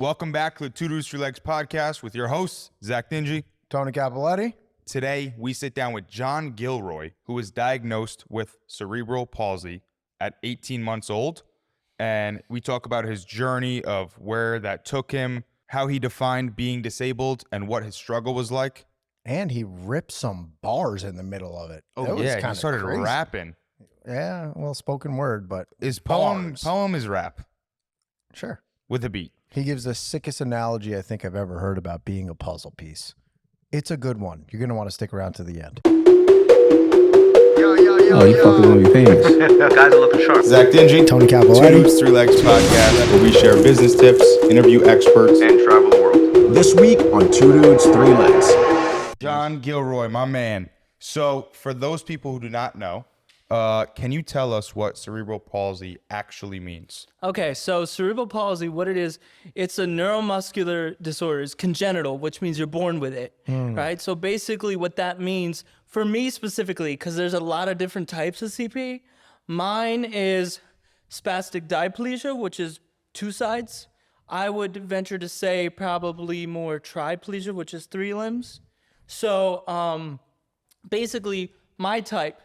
Welcome back to the Two Dudes, Three Legs podcast with your hosts, Zac Dingy. Tony Capoletti. Today, we sit down with Jon Gilroy, who was diagnosed with cerebral palsy at 18 months old. And we talk about his journey of where that took him, how he defined being disabled, and what his struggle was like. And he ripped some bars in the middle of it. Oh, yeah, he started rapping. Yeah, well, spoken word, but His bars. poem is rap. Sure. With a beat. He gives the sickest analogy I think I've ever heard about being a puzzle piece. It's a good one. You're going to want to stick around to the end. Oh, you fuckers want to be famous. Guys are looking sharp. Zac Dingy. Tony Two Capoletti. Dudes, Three Legs podcast, where we share business tips, interview experts, And travel the world. This week on Two Dudes, Three Legs. Jon Gilroy, my man. So, for those people who do not know, can you tell us what cerebral palsy actually means? Okay, so cerebral palsy, what it is, it's a neuromuscular disorder. It's congenital, which means you're born with it, right? So basically what that means, for me specifically, because there's a lot of different types of CP, mine is spastic diplegia, which is two sides. I would venture to say probably more triplegia, which is three limbs. So basically my type,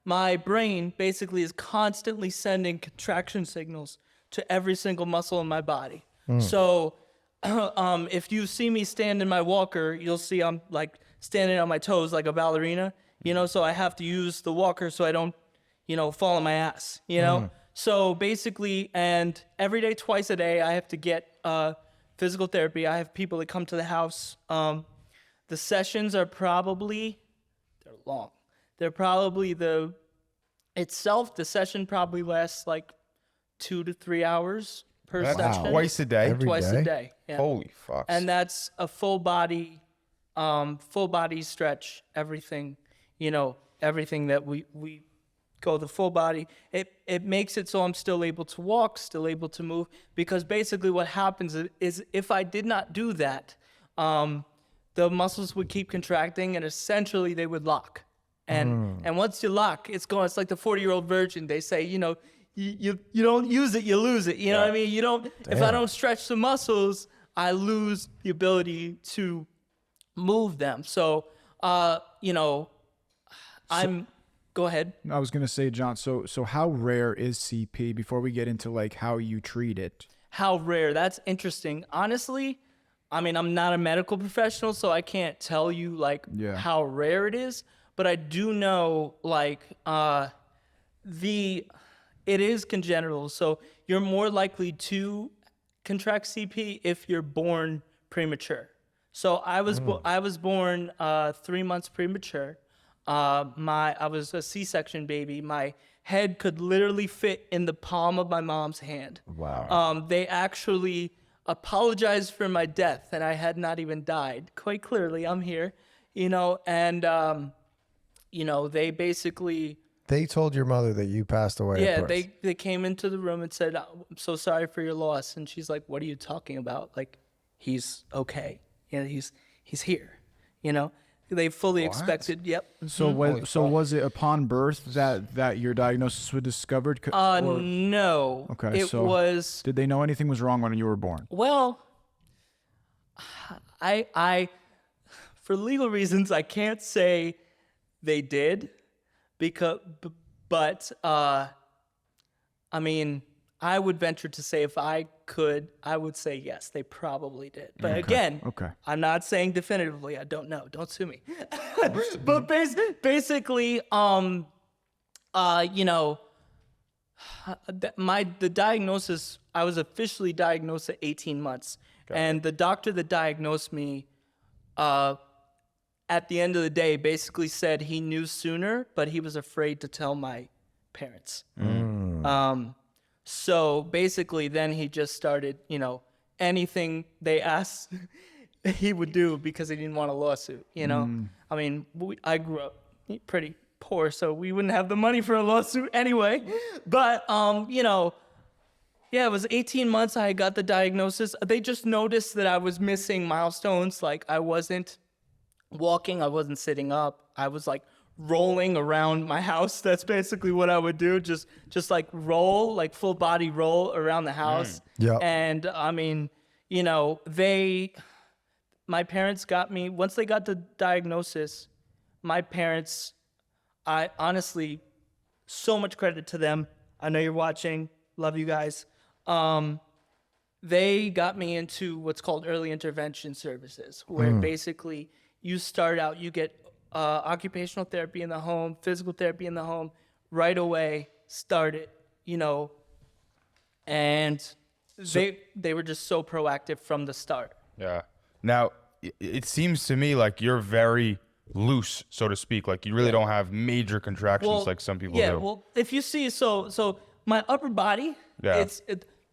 my brain basically is constantly sending contraction signals to every single muscle in my body. So if you see me stand in my walker, you'll see I'm like standing on my toes like a ballerina, so I have to use the walker so I don't, fall on my ass, So basically, and every day, twice a day, I have to get physical therapy. I have people that come to the house. The sessions are they're long. They're probably the session probably lasts like 2 to 3 hours per session. Twice a day? Twice a day. Yeah. Holy fuck. And that's a full body stretch, everything, everything that we go the full body. It makes it so I'm still able to walk, still able to move, because basically what happens is if I did not do that, the muscles would keep contracting and essentially they would lock. And once you lock, it's like the 40-year-old virgin. They say, you don't use it, you lose it. You know what I mean? You don't. Damn. If I don't stretch the muscles, I lose the ability to move them. So, Go ahead. I was gonna say, John. So how rare is CP? Before we get into like how you treat it. How rare? That's interesting. Honestly, I mean, I'm not a medical professional, so I can't tell you how rare it is. But I do know, it is congenital. So you're more likely to contract CP if you're born premature. So I was born 3 months premature. I was a C-section baby. My head could literally fit in the palm of my mom's hand. Wow. They actually apologized for my death, and I had not even died. Quite clearly, I'm here, and. They basically... They told your mother that you passed away at birth. They came into the room and said, I'm so sorry for your loss. And she's like, what are you talking about? Like, he's okay. He's here, They fully expected, yep. So was it upon birth that your diagnosis was discovered? No. Okay, it was... Did they know anything was wrong when you were born? Well, I for legal reasons, I can't say... They did, but I would venture to say if I could, I would say yes, they probably did. But again, I'm not saying definitively. I don't know. Don't sue me. But basically, the diagnosis, I was officially diagnosed at 18 months, and the doctor that diagnosed me, at the end of the day, basically said he knew sooner, but he was afraid to tell my parents. So basically, then he just started, anything they asked, he would do because he didn't want a lawsuit. I mean, I grew up pretty poor, so we wouldn't have the money for a lawsuit anyway. But it was 18 months. I got the diagnosis. They just noticed that I was missing milestones, like I wasn't walking, I wasn't sitting up. I was like rolling around my house. That's basically what I would do. Just like roll, like full body roll around the house. Yeah. And I mean, you know, my parents got me, once they got the diagnosis, my parents, I honestly, so much credit to them. I know you're watching. Love you guys. They got me into what's called early intervention services, where basically you start out, you get occupational therapy in the home, physical therapy in the home, right away, start it, you know, and they were just so proactive from the start. Yeah. Now, it seems to me like you're very loose, so to speak. Like you really don't have major contractions like some people do. Yeah, well, if you see, so my upper body, Yeah.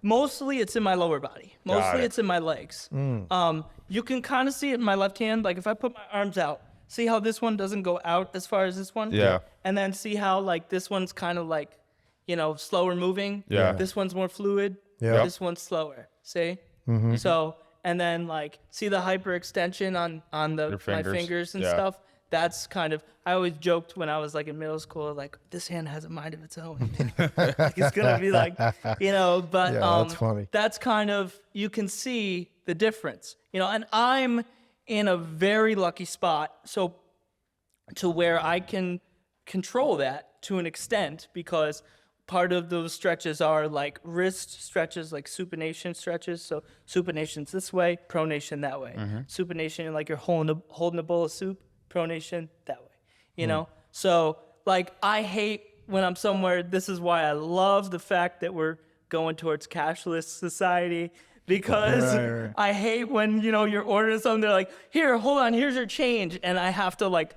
mostly it's in my lower body. Mostly it. it's in my legs. You can kind of see it in my left hand. Like if I put my arms out, see how this one doesn't go out as far as this one? Yeah. And then see how like this one's kind of like, you know, slower moving. Yeah. This one's more fluid. Yeah. This one's slower. See? So, and then like see the hyperextension on my fingers. fingers and Yeah. stuff. That's kind of, I always joked when I was like in middle school, like this hand has a mind of its own. Like, it's gonna be like, you know, but Yeah, that's funny. That's kind of, you can see the difference, you know, and I'm in a very lucky spot. So to where I can control that to an extent, because part of those stretches are like wrist stretches, like supination stretches. So supination's this way, pronation that way. Supination, like you're holding a bowl of soup. Pronation that way, you know? So like, I hate when I'm somewhere, this is why I love the fact that we're going towards cashless society, because Right. I hate when, you know, you're ordering something, they're like, here, hold on, here's your change. And I have to like,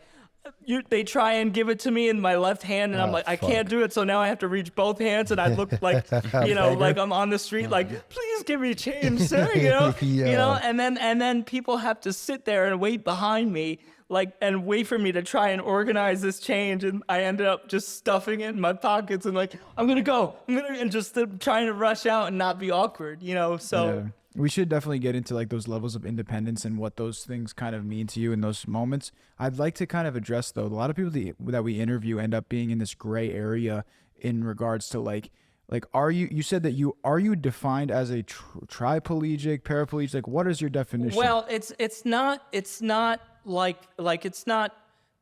they try and give it to me in my left hand, and I'm like, I can't do it. So now I have to reach both hands, and I look like, you know, like I'm on the street, like, please give me change, sir, you know, you know, and then people have to sit there and wait behind me, like, and wait for me to try and organize this change, and I ended up just stuffing it in my pockets and like, and just trying to rush out and not be awkward, you know, so. Yeah. We should definitely get into like those levels of independence and what those things kind of mean to you in those moments. I'd like to kind of address though, a lot of people that we interview end up being in this gray area in regards to like you said that are you defined as a triplegic, paraplegic? Like what is your definition? Well, it's not like it's not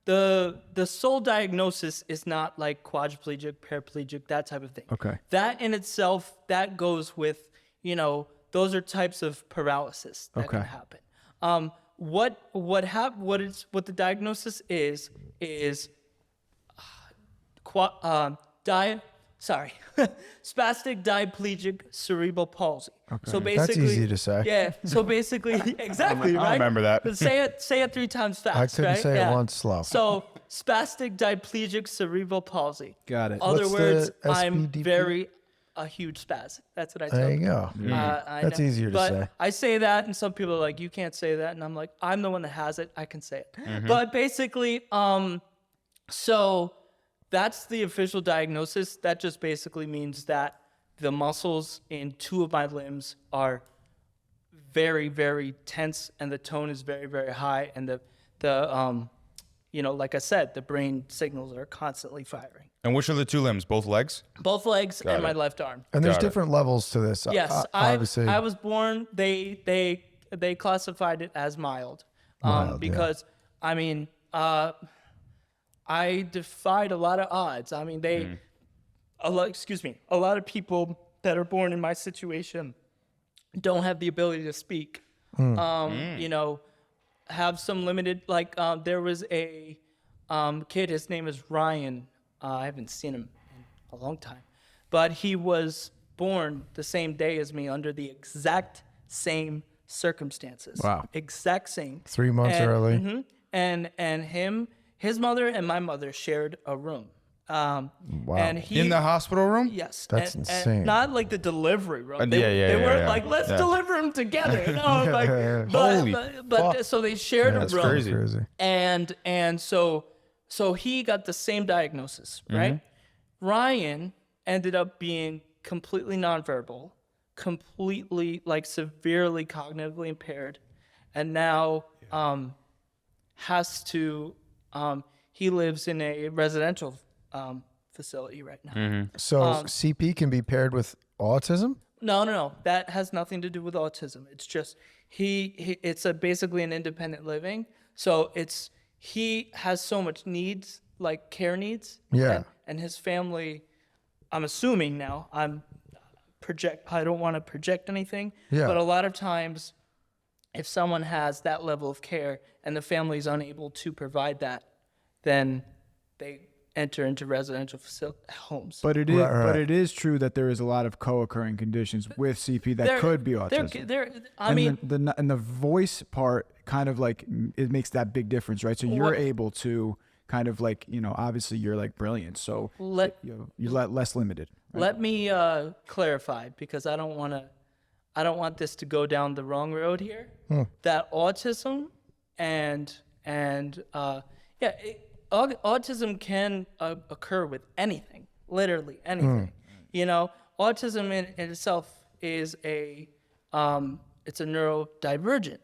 the sole diagnosis is not like quadriplegic, paraplegic, that type of thing. Okay. That in itself, that goes with, you know, those are types of paralysis that can happen. What the diagnosis is spastic diplegic cerebral palsy. Okay. So basically, That's easy to say. Yeah. So basically, exactly, right? I remember that. But say it 3 times fast. I couldn't right? say it once slow. So spastic diplegic cerebral palsy. Got it. Other What's words, the I'm SPDP? a huge spaz. That's what I tell There you people. go. I That's know. easier to But say. I say that, and some people are like, "You can't say that," and I'm like, "I'm the one that has it. I can say it." But basically, so that's the official diagnosis. That just basically means that the muscles in 2 of my limbs are very, very tense, and the tone is very, very high, and the you know, like I said, the brain signals are constantly firing. And which are the 2 limbs? Both legs? Both legs and my left arm. And there's Got it. different levels to this. Yes, Obviously. I was born. They classified it as mild, because I mean, I defied a lot of odds. I mean, a lot of people that are born in my situation don't have the ability to speak. You know, have some limited, like there was a kid. His name is Ryan. I haven't seen him in a long time, but he was born the same day as me under the exact same circumstances. Wow. Exact same. 3 months early. And his mother and my mother shared a room. Wow. And he, In the hospital room? yes. That's and insane. not like the delivery room. Yeah, They weren't yeah. like, let's Yeah. deliver him together. No, like, Holy but so they shared a That's room. crazy. And so he got the same diagnosis, right? Ryan ended up being completely nonverbal, completely like severely cognitively impaired, and now has to he lives in a residential facility right now. So CP can be paired with autism? No. That has nothing to do with autism. It's just it's basically an independent living. So he has so much needs, like care needs. Yeah. And his family, I'm assuming now, I don't want to project anything. Yeah. But a lot of times, if someone has that level of care and the family is unable to provide that, then they enter into residential homes. But it is, Right. but it is true that there is a lot of co-occurring conditions with CP that could be autism. And the voice part kind of like it makes that big difference, right? So you're able to kind of like, obviously you're like brilliant, so you're less limited. Right? Let me clarify, because I don't want this to go down the wrong road here. That autism autism can occur with anything, literally anything. Autism in itself is it's a neurodivergent,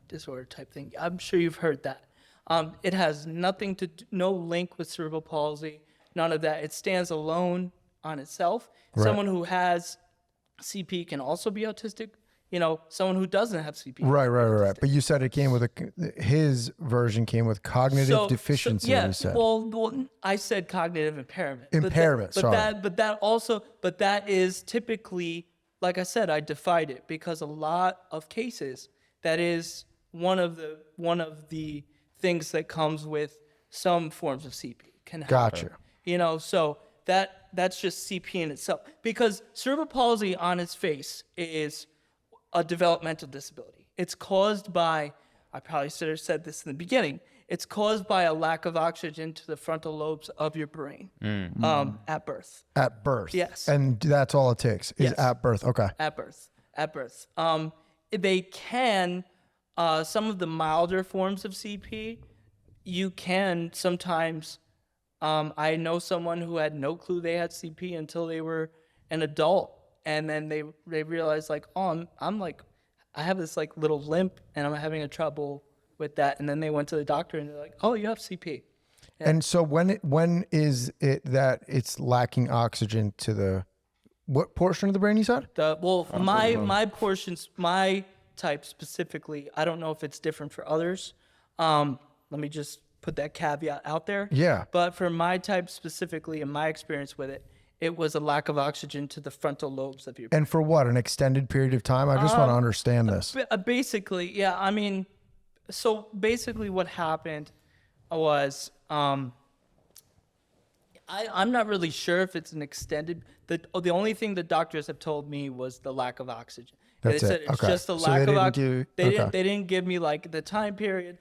disorder type thing. I'm sure you've heard that. It has no link with cerebral palsy, none of that. It stands alone on itself. Right. Someone who has CP can also be autistic. Someone who doesn't have CP. Right. But you said it came with his version came with cognitive deficiency. Yeah. You said. Well, I said cognitive impairment. Impairment. But that is typically, like I said, I defied it, because a lot of cases that is one of the things that comes with some forms of CP can happen. Gotcha. So that's just CP in itself, because cerebral palsy on its face is a developmental disability. It's caused by, I probably should have said this in the beginning, it's caused by a lack of oxygen to the frontal lobes of your brain at birth. At birth. Yes. And that's all it takes is Yes. at birth. Okay. At birth. They can, some of the milder forms of CP, you can sometimes, I know someone who had no clue they had CP until they were an adult. And then they realized, like, oh, I'm like, I have this like little limp and I'm having a trouble with that. And then they went to the doctor and they're like, oh, you have CP. Yeah. And so when is it that it's lacking oxygen to what portion of the brain you said? My portions, my type specifically, I don't know if it's different for others. Let me just put that caveat out there. Yeah. But for my type specifically, in my experience with it, it was a lack of oxygen to the frontal lobes of your brain. And for what, an extended period of time? I just want to understand this. Basically, yeah. I mean, so basically what happened was, I'm not really sure if it's an extended, the only thing the doctors have told me was the lack of oxygen. That's they said it. it's Okay. just a So lack they of didn't oxygen. do- They didn't give me like the time period.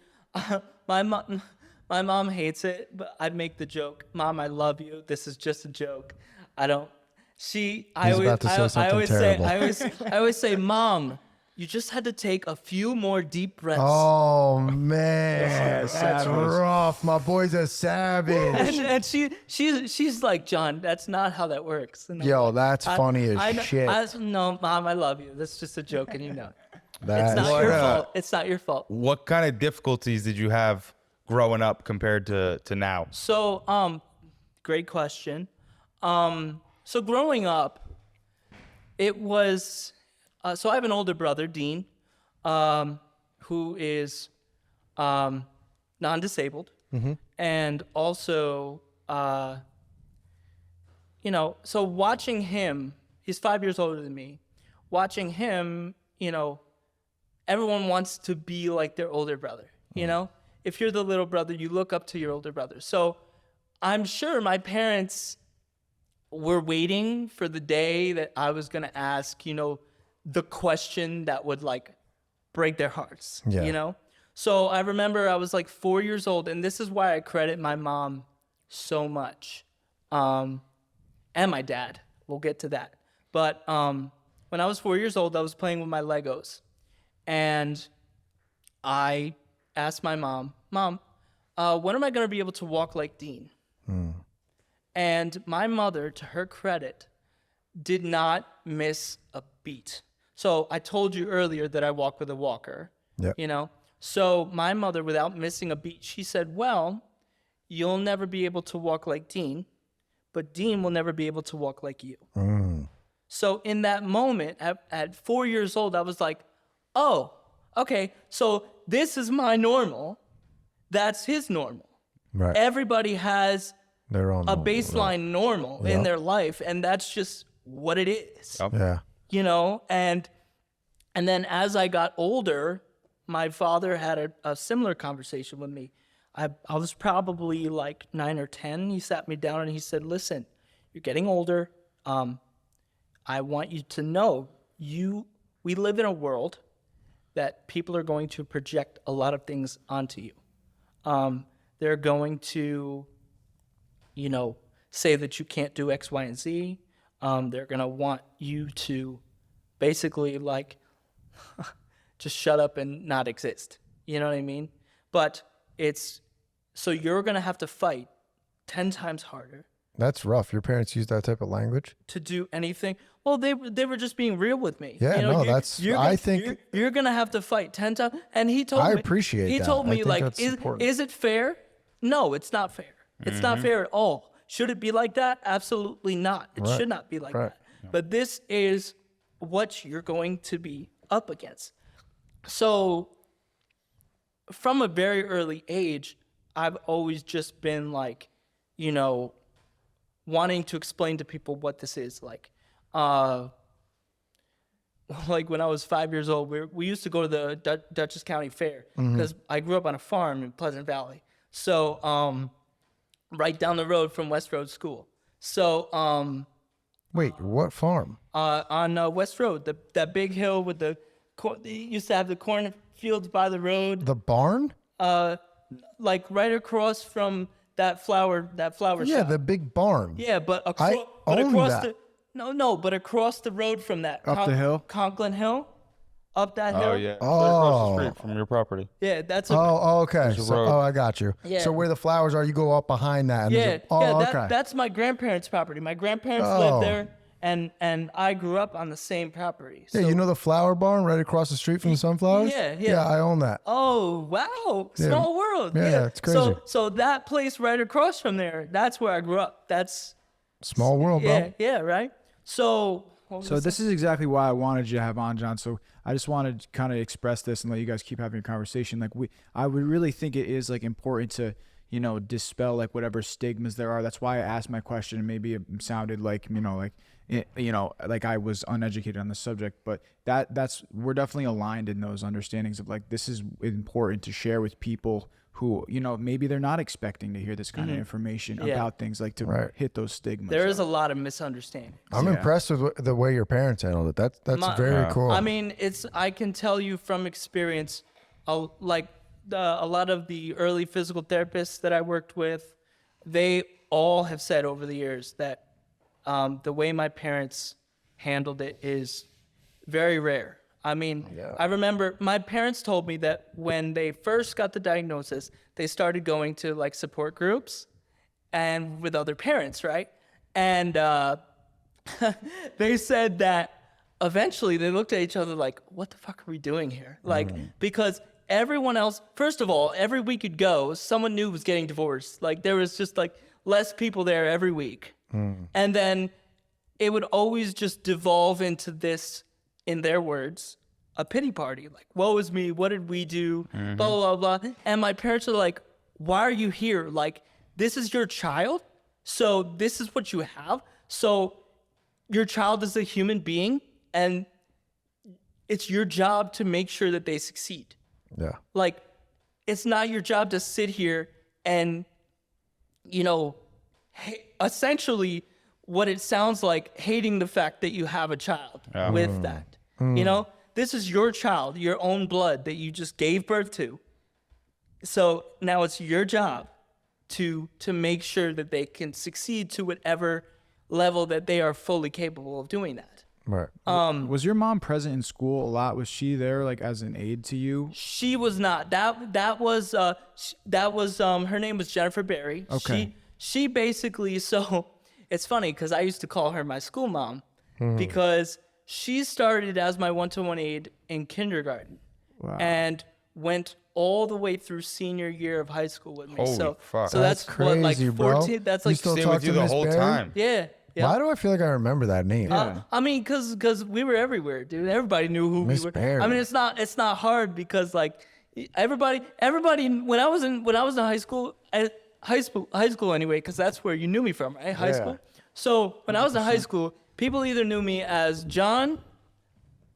My mom hates it, but I make the joke, Mom, I love you. This is just a joke. I don't. I always say, Mom, you just had to take a few more deep breaths. Oh man, that's rough. My boy's a savage. And she's like, John, that's not how that works. And I'm Yo, like, that's funny as shit. No, Mom, I love you. That's just a joke, and you know it. That's It's not your fault. It's not your fault. What kind of difficulties did you have growing up compared to now? So, great question. So growing up, it was, so I have an older brother, Dean, who is non-disabled. And also, so watching him, he's 5 years older than me. Watching him, everyone wants to be like their older brother, If you're the little brother, you look up to your older brother. So I'm sure my parents were waiting for the day that I was going to ask, the question that would like break their hearts, So I remember I was like 4 years old, and this is why I credit my mom so much, and my dad. We'll get to that. But when I was 4 years old, I was playing with my Legos, and I asked my Mom, when am I going to be able to walk like Dean? And my mother, to her credit, did not miss a beat. So I told you earlier that I walk with a walker, So my mother, without missing a beat, she said, well, you'll never be able to walk like Dean, but Dean will never be able to walk like you. So in that moment, at 4 years old, I was like, oh, okay, so this is my normal. That's his normal. Right. Everybody has Their own a normal, baseline normal in their life, and that's just what it is. Yep. Yeah. You know, and then as I got older, my father had a similar conversation with me. I was probably like 9 or 10. He sat me down and he said, listen, you're getting older. I want you to know we live in a world that people are going to project a lot of things onto you. They're going to, you know, say that you can't do X, Y, and Z. They're going to want you to basically like just shut up and not exist. You know what I mean? But so you're going to have to fight 10 times harder That's rough. Your parents use that type of language? to do anything. Well, they were just being real with me. Yeah, You know, no, I think you're gonna have to fight 10 times. And he told I me, appreciate he that. told I me think like, that's important. is it fair? No, it's not fair. It's not fair at all. Should it be like that? Absolutely not. It should not be like Right. that. But this is what you're going to be up against. So from a very early age, I've always just been like, you know, wanting to explain to people what this is. Like when I was 5 years old, we used to go to the Dutchess County Fair because I grew up on a farm in Pleasant Valley. So right down the road from West Road School. So Wait, what farm? on West Road, that big hill with they used to have the cornfields by the road. The barn? Like right across from that flower Yeah, shop. the big barn. Yeah, but I own across that. but across the road from that. Up the hill? Conklin Hill? Up that hill? Oh yeah. Oh. Right across the street from your property. Yeah, that's a Oh, okay. a So, road. I got you. Yeah. So where the flowers are, you go up behind that. And there's okay. that's my grandparents' property. My grandparents Oh. lived there and I grew up on the same property. Yeah, So, you know the flower barn right across the street from the sunflowers? Yeah. Yeah, I own that. oh, wow. Small world. Yeah, it's crazy. So that place right across from there, that's where I grew up. That's Small world, bro. yeah, right? So what was So I this is exactly why I wanted you to have on, John. So I just wanted to kind of express this and let you guys keep having a conversation. Like I would really think it is like important to, you know, dispel like whatever stigmas there are. That's why I asked my question, and maybe it sounded like, like I was uneducated on the subject, but we're definitely aligned in those understandings of like, this is important to share with people who, you know, maybe they're not expecting to hear this kind of information Yeah. about things, like to Right. hit those stigmas. There is a lot of misunderstanding. I'm impressed with the way your parents handled it. That's very cool. I mean, I can tell you from experience, a lot of the early physical therapists that I worked with, they all have said over the years that the way my parents handled it is very rare. I mean, I remember my parents told me that when they first got the diagnosis, they started going to like support groups and with other parents, right? And they said that eventually they looked at each other like, what the fuck are we doing here? Like, because everyone else, first of all, every week you'd go, someone new was getting divorced. Like there was just like less people there every week. And then it would always just devolve into this, in their words, a pity party. Like, woe is me, what did we do? Blah, blah, blah, blah. And my parents are like, why are you here? Like, this is your child. So this is what you have. So your child is a human being and it's your job to make sure that they succeed. yeah. Like, it's not your job to sit here and, you know, essentially what it sounds like, hating the fact that you have a child with that. You know, this is your child, your own blood that you just gave birth to. So now it's your job to make sure that they can succeed to whatever level that they are fully capable of doing that. Right. Was your mom present in school a lot? Was she there like as an aid to you? She was not. That was her name was Jennifer Berry. Okay. She basically, so it's funny because I used to call her my school mom because she started as my one-to-one aide in kindergarten and went all the way through senior year of high school with me. Holy so fuck. so that's what, like crazy, bro. 14. That's You like still Stay talk with you to the Miss whole Barry? time. yeah. Yeah. Why do I feel like I remember that name? I mean, cause we were everywhere, dude. Everybody knew who Miss we were. Barry. I mean, it's not hard because like everybody. When I was in high school, high school anyway, because that's where you knew me from, right? High Yeah. school. So when I was in high school, people either knew me as Jon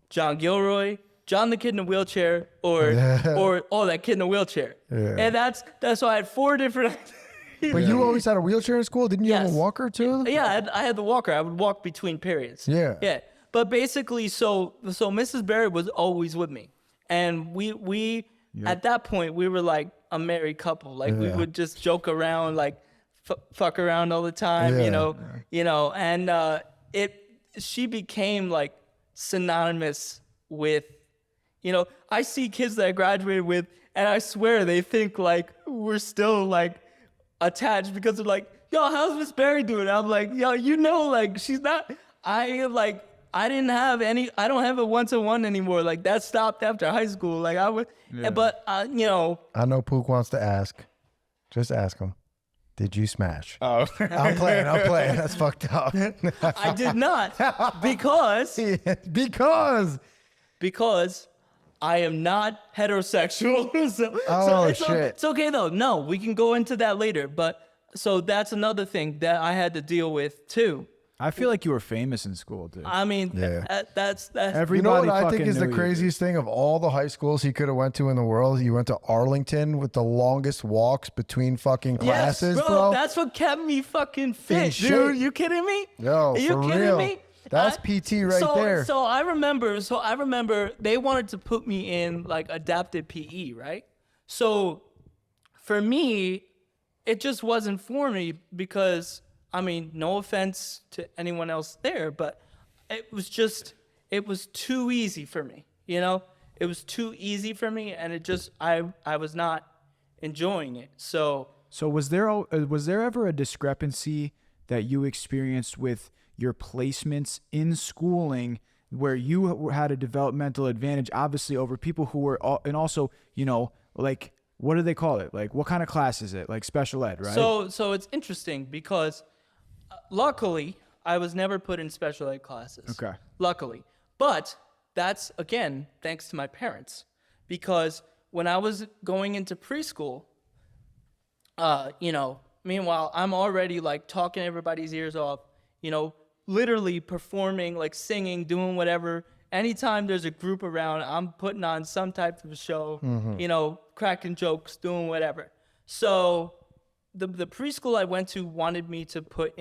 Gilroy, John the kid in a wheelchair, or that kid in a wheelchair. Yeah. And that's why I had 4 different. But you always had a wheelchair in school? Didn't you have Yes. a walker too? Yeah, I had the walker. I would walk between periods. Yeah. Yeah. But basically, so Mrs. Barry was always with me, and we at that point we were like a married couple. Like we would just joke around, like fuck around all the time, Yeah. And she became like synonymous with, I see kids that I graduated with, and I swear they think like we're still like attached because they're like, yo, how's Miss Barry doing? I'm like, yo, like she's not. I don't have a 1-to-1 anymore. Like that stopped after high school. Like I would, but I know Pook wants to ask. Just ask him. Did you smash? Oh. I'm playing. That's fucked up. I did not because I am not heterosexual. Shit. It's okay though. No, we can go into that later. But so that's another thing that I had to deal with too. I feel like you were famous in school, dude. I mean, Yeah. that's Everybody You know what I think fucking is the knew you, craziest thing of all the high schools he could have went to in the world? He went to Arlington with the longest walks between fucking classes, yes, bro. That's what kept me fucking fit, shape. dude. You kidding me? Yo, Are you for kidding real. me? That's PT right there. So I remember they wanted to put me in like adapted PE, right? So for me, it just wasn't for me because, I mean, no offense to anyone else there, but it was too easy for me, It was too easy for me, and I was not enjoying it. So was there ever a discrepancy that you experienced with your placements in schooling where you had a developmental advantage, obviously, over people who were, and also, like, what do they call it? Like, what kind of class is it? Like special ed, right? So it's interesting because luckily I was never put in special ed classes. Okay. Luckily. But that's, again, thanks to my parents. Because when I was going into preschool, meanwhile, I'm already like talking everybody's ears off, literally performing, like singing, doing whatever. Anytime there's a group around, I'm putting on some type of a show, cracking jokes, doing whatever. So the preschool I went to wanted to put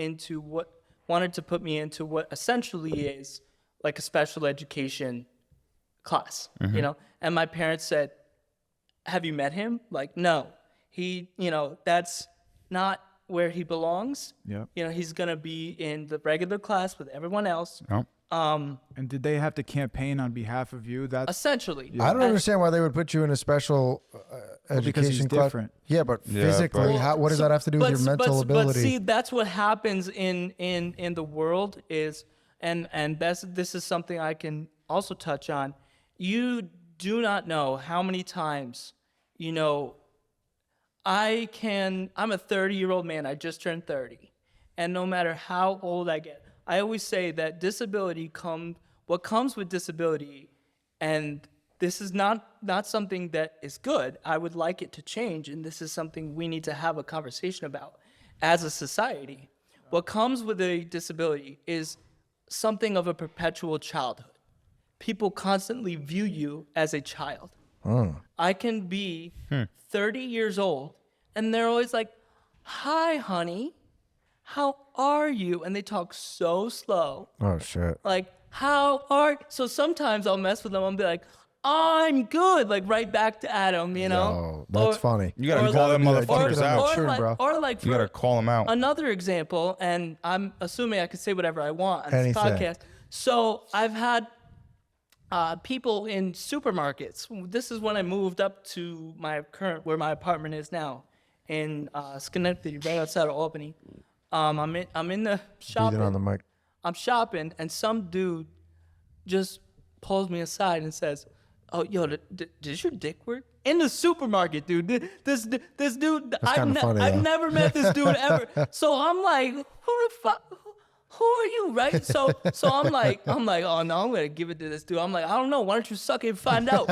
me into what essentially is like a special education class, And my parents said, have you met him? Like, no, he, that's not where he belongs. Yeah. He's going to be in the regular class with everyone else. Oh. And did they have to campaign on behalf of you? That's Essentially. I don't understand why they would put you in a special education because he's class. different. Yeah, but physically, what does that have to do with your mental ability? But see, that's what happens in the world is, and this is something I can also touch on. You do not know how many times, I'm a 30-year-old man. I just turned 30. And no matter how old I get, I always say that what comes with disability, and this is not something that is good. I would like it to change, and this is something we need to have a conversation about as a society. What comes with a disability is something of a perpetual childhood. People constantly view you as a child. I can be 30 years old, and they're always like, hi, honey, how are you? And they talk so slow. Oh, shit. Like, so sometimes I'll mess with them. I'll be like, I'm good. Like right back to Adam, Yo, that's funny. You gotta or call like- them motherfuckers or- out. Sure, bro. or like You gotta call them out. another example, and I'm assuming I can say whatever I want on this Anything. podcast. So I've had people in supermarkets. This is when I moved up to where my apartment is now, in Schenectady, right outside of Albany. I'm in the shopping. Breathing on the mic. I'm shopping, and some dude just pulls me aside and says, "Oh, yo, does your dick work?" In the supermarket, dude. This dude, kinda funny, I've though. never met this dude ever. So I'm like, who are you, right? So I'm like, oh no, I'm gonna give it to this dude. I'm like, I don't know. Why don't you suck it and find out?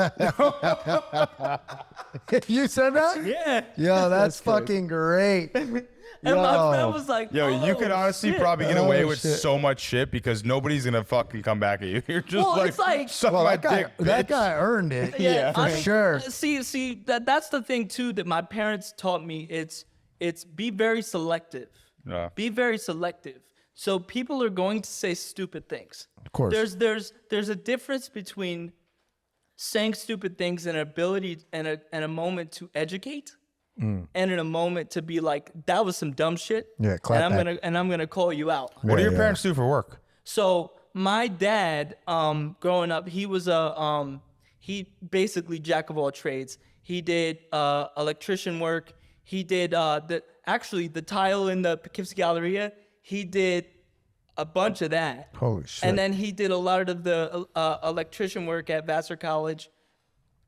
You said that? Yeah. Yo, that's fucking great. And my friend was like, Yo, you could honestly shit. probably get away Oh, with shit. so much shit because nobody's gonna fucking come back at you. You're just Well, like, it's like- suck Well, my that guy, dick, that bitch. guy earned it. Yeah, for I mean, sure. See, that's the thing too that my parents taught me. It's be very selective. Yeah. Be very selective. So people are going to say stupid things. Of course. There's a difference between saying stupid things and an ability and a moment to educate, and in a moment to be like, that was some dumb shit. Yeah, clap and back. I'm gonna call you out. What do Yeah, your parents do for work? So my dad, growing up, he was he basically jack of all trades. He did electrician work. He did the tile in the Poughkeepsie Galleria. He did a bunch of that. Holy shit. And then he did a lot of the electrician work at Vassar College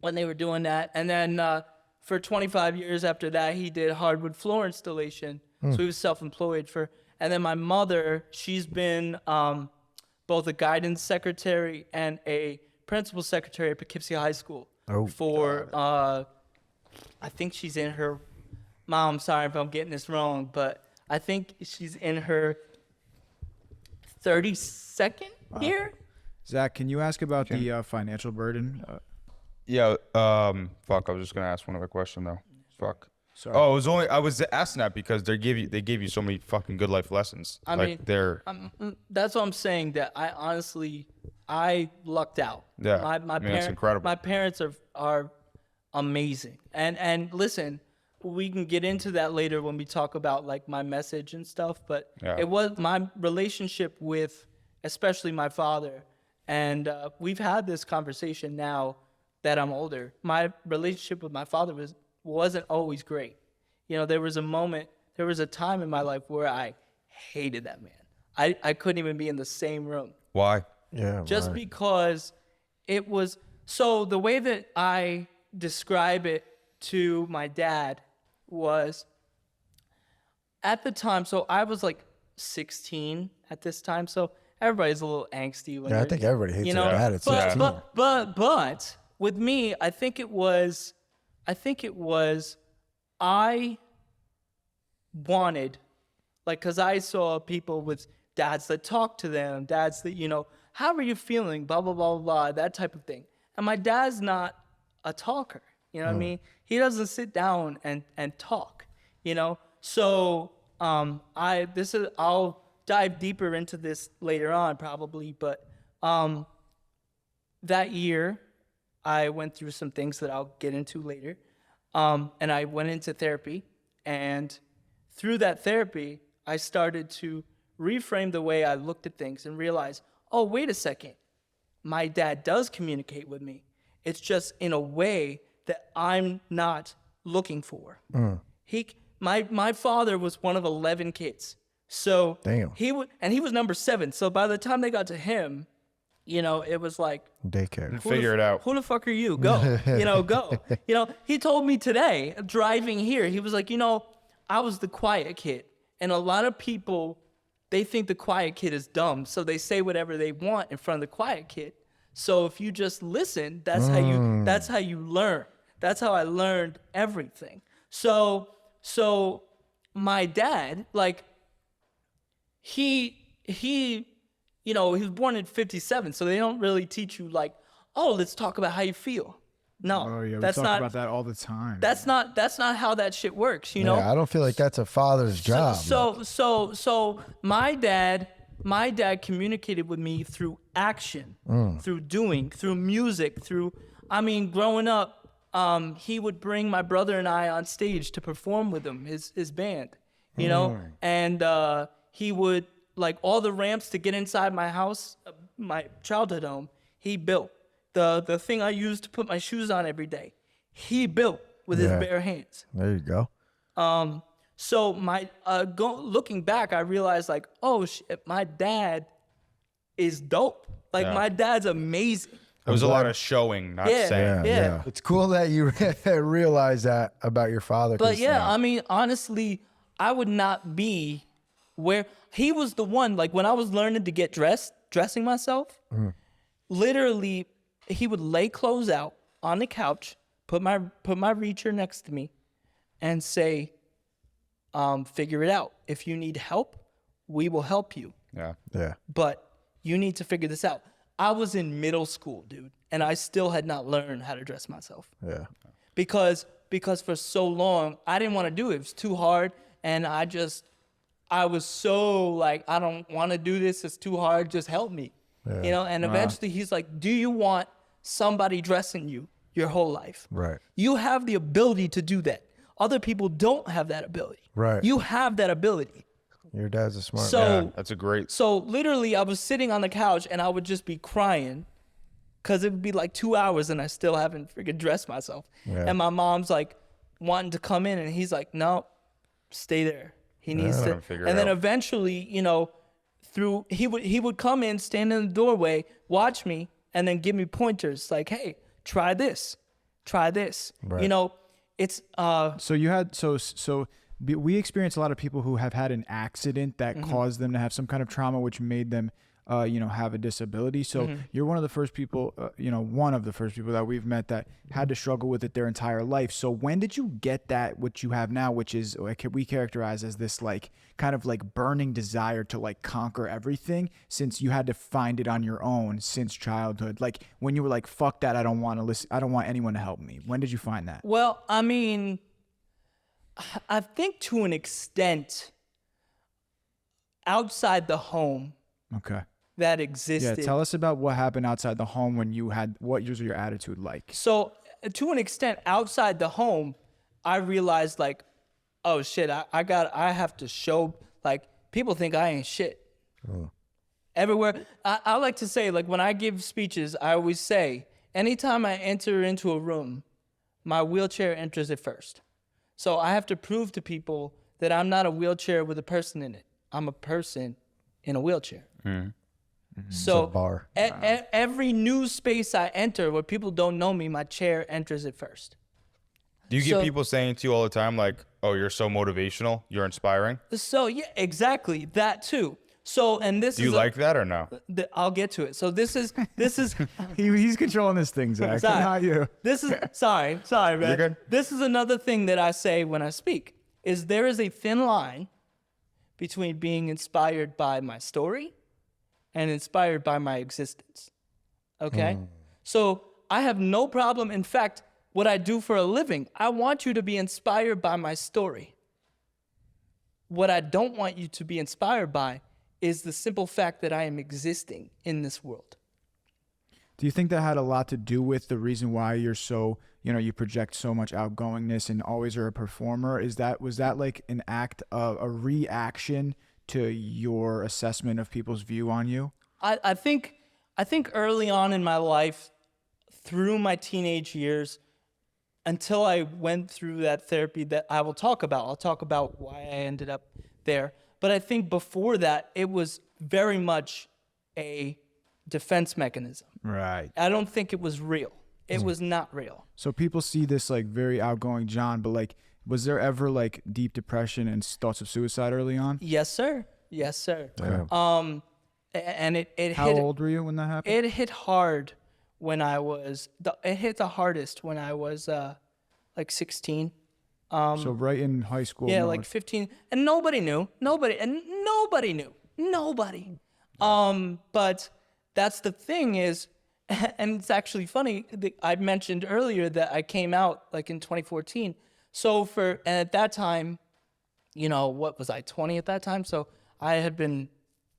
when they were doing that. And then for 25 years after that, he did hardwood floor installation. So he was self-employed for. And then my mother, she's been both a guidance secretary and a principal secretary at Poughkeepsie High School for, I think she's in her, Mom, sorry if I'm getting this wrong, but I think she's in her 32nd year. Zach, can you ask about the financial burden? Yeah. Fuck. I was just gonna ask one other question though. Fuck. Sorry. Oh, I was asking that because they gave you so many fucking good life lessons. I like mean, they're That's what I'm saying. That I honestly, I lucked out. Yeah, my I mean, it's parents, incredible. My parents are amazing. And listen, we can get into that later when we talk about like my message and stuff. But Yeah. it was my relationship with, especially my father, and we've had this conversation now that I'm older. My relationship with my father wasn't always great. You know, there was a time in my life where I hated that man. I couldn't even be in the same room why? Yeah. just right. because it was. So the way that I describe it to my dad was at the time, so I was like 16 at this time, so everybody's a little angsty when Yeah, I you're- think everybody hates you their know, dad at 16. but with me, I think it was I wanted, like, because I saw people with dads that talk to them, dads that, you know, how are you feeling, blah, blah, blah, blah, that type of thing. And my dad's not a talker, you know what I mean? He doesn't sit down and talk, you know? So I'll dive deeper into this later on probably, but that year I went through some things that I'll get into later. And I went into therapy, and through that therapy, I started to reframe the way I looked at things and realize, oh, wait a second. My dad does communicate with me. It's just in a way that I'm not looking for. My father was one of 11 kids. So Damn. he was number 7. So by the time they got to him, you know, it was like, Daycare. Figure it out. who the fuck are you? Go. You know, go. You know, he told me today, driving here, he was like, you know, I was the quiet kid. And a lot of people, they think the quiet kid is dumb. So they say whatever they want in front of the quiet kid. So if you just listen, that's how you learn. That's how I learned everything. So my dad, like, he you know, he was born in 57, so they don't really teach you like, oh, let's talk about how you feel. No, Oh yeah, we that's talk not. about that all the time. That's not how that shit works. You know. Yeah, I don't feel like that's a father's job. So my dad communicated with me through action, through doing, through music, growing up, he would bring my brother and I on stage to perform with him, his band, you know, and he would, like, all the ramps to get inside my house, my childhood home, he built. The thing I used to put my shoes on every day, he built with his bare hands. There you go. So looking back, I realized, like, oh shit, my dad is dope. Like, my dad's amazing. It was a lot of showing, not Yeah. saying. Yeah. It's cool that you realize that about your father. But 'cause, yeah, I mean, honestly, I would not be where he was the one, like when I was learning to get dressing myself, literally he would lay clothes out on the couch, put my reacher next to me and say, figure it out. If you need help, we will help you. Yeah. Yeah. But you need to figure this out. I was in middle school, dude, and I still had not learned how to dress myself. Yeah. Because for so long, I didn't want to do it. It was too hard, and I was so like, I don't want to do this. It's too hard. Just help me. You know, and eventually he's like, do you want somebody dressing you your whole life? Right. You have the ability to do that. Other people don't have that ability. Right. You have that ability. Your dad's a smart So man. Yeah, that's a great. So literally, I was sitting on the couch and I would just be crying because it would be like 2 hours and I still haven't freaking dressed myself. Yeah. And my mom's like wanting to come in and he's like, no, stay there. He needs Let to. him figure it And then out. eventually, you know, he would come in, stand in the doorway, watch me, and then give me pointers like, hey, try this, try this. Right. You know, it's So you had we experience a lot of people who have had an accident that caused them to have some kind of trauma, which made them, have a disability. So you're one of the first people, one of the first people that we've met that had to struggle with it their entire life. So when did you get that, what you have now, which is we characterize as this like kind of like burning desire to like conquer everything, since you had to find it on your own since childhood? Like when you were like, fuck that, I don't want to listen, I don't want anyone to help me. When did you find that? well, I mean, I think to an extent outside the home Okay. that Yeah, existed. tell us about what happened outside the home when you had, what was your attitude like? So to an extent outside the home, I realized like, oh shit, I have to show, like, people think I ain't shit. Everywhere. I like to say, like, when I give speeches, I always say, anytime I enter into a room, my wheelchair enters it first. So I have to prove to people that I'm not a wheelchair with a person in it. I'm a person in a wheelchair. So bar. every new space I enter where people don't know me, my chair enters it first. Do you get So- people saying to you all the time, like, "Oh, you're so motivational, you're inspiring"? So yeah, exactly that too. So and this Do you is like that or no? I'll get to it. So this is He's controlling this thing, Zach, Sorry. not you. this is sorry, man. You're good. This is another thing that I say when I speak is there is a thin line between being inspired by my story and inspired by my existence. Okay? So I have no problem. In fact, what I do for a living, I want you to be inspired by my story. What I don't want you to be inspired by is the simple fact that I am existing in this world. Do you think that had a lot to do with the reason why you're so, you project so much outgoingness and always are a performer? Was that like an act of a reaction to your assessment of people's view on you? I think early on in my life, through my teenage years, until I went through that therapy that I will talk about. I'll talk about why I ended up there. But I think before that, it was very much a defense mechanism. Right. I don't think it was real. It was not real. So people see this like very outgoing John, but like, was there ever like deep depression and thoughts of suicide early on? Yes, sir. Yes, sir. Damn. And it How hit. old were you when that happened? It hit hard when I was. It hit the hardest when I was like 16. So right in high school. Yeah, mode. like 15, and nobody knew. Nobody knew. But that's the thing is, and it's actually funny. I mentioned earlier that I came out like in 2014. So and at that time, what was I, 20 at that time? So I had been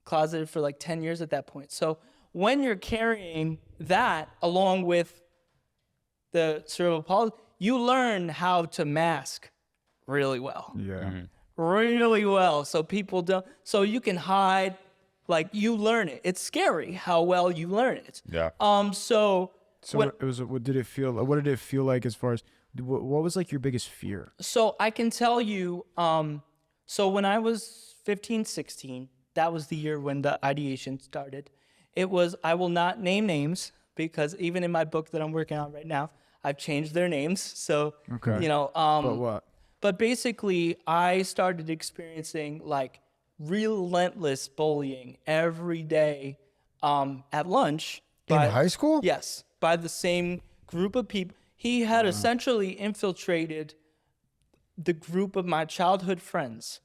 closeted for like 10 years at that point. So when you're carrying that along with the cerebral palsy, you learn how to mask really well. Yeah. Really well. So people don't, so you can hide, like you learn it. It's scary how well you learn it. Yeah. So It was. What did it feel like as far as what was like your biggest fear? So I can tell you, so when I was 15, 16, that was the year when the ideation started. It was, I will not name names because even in my book that I'm working on right now, I've changed their names. So, Okay. but But what? But basically, I started experiencing like relentless bullying every day at lunch. In high school? Yes, by the same group of people. He had essentially infiltrated the group of my childhood friends.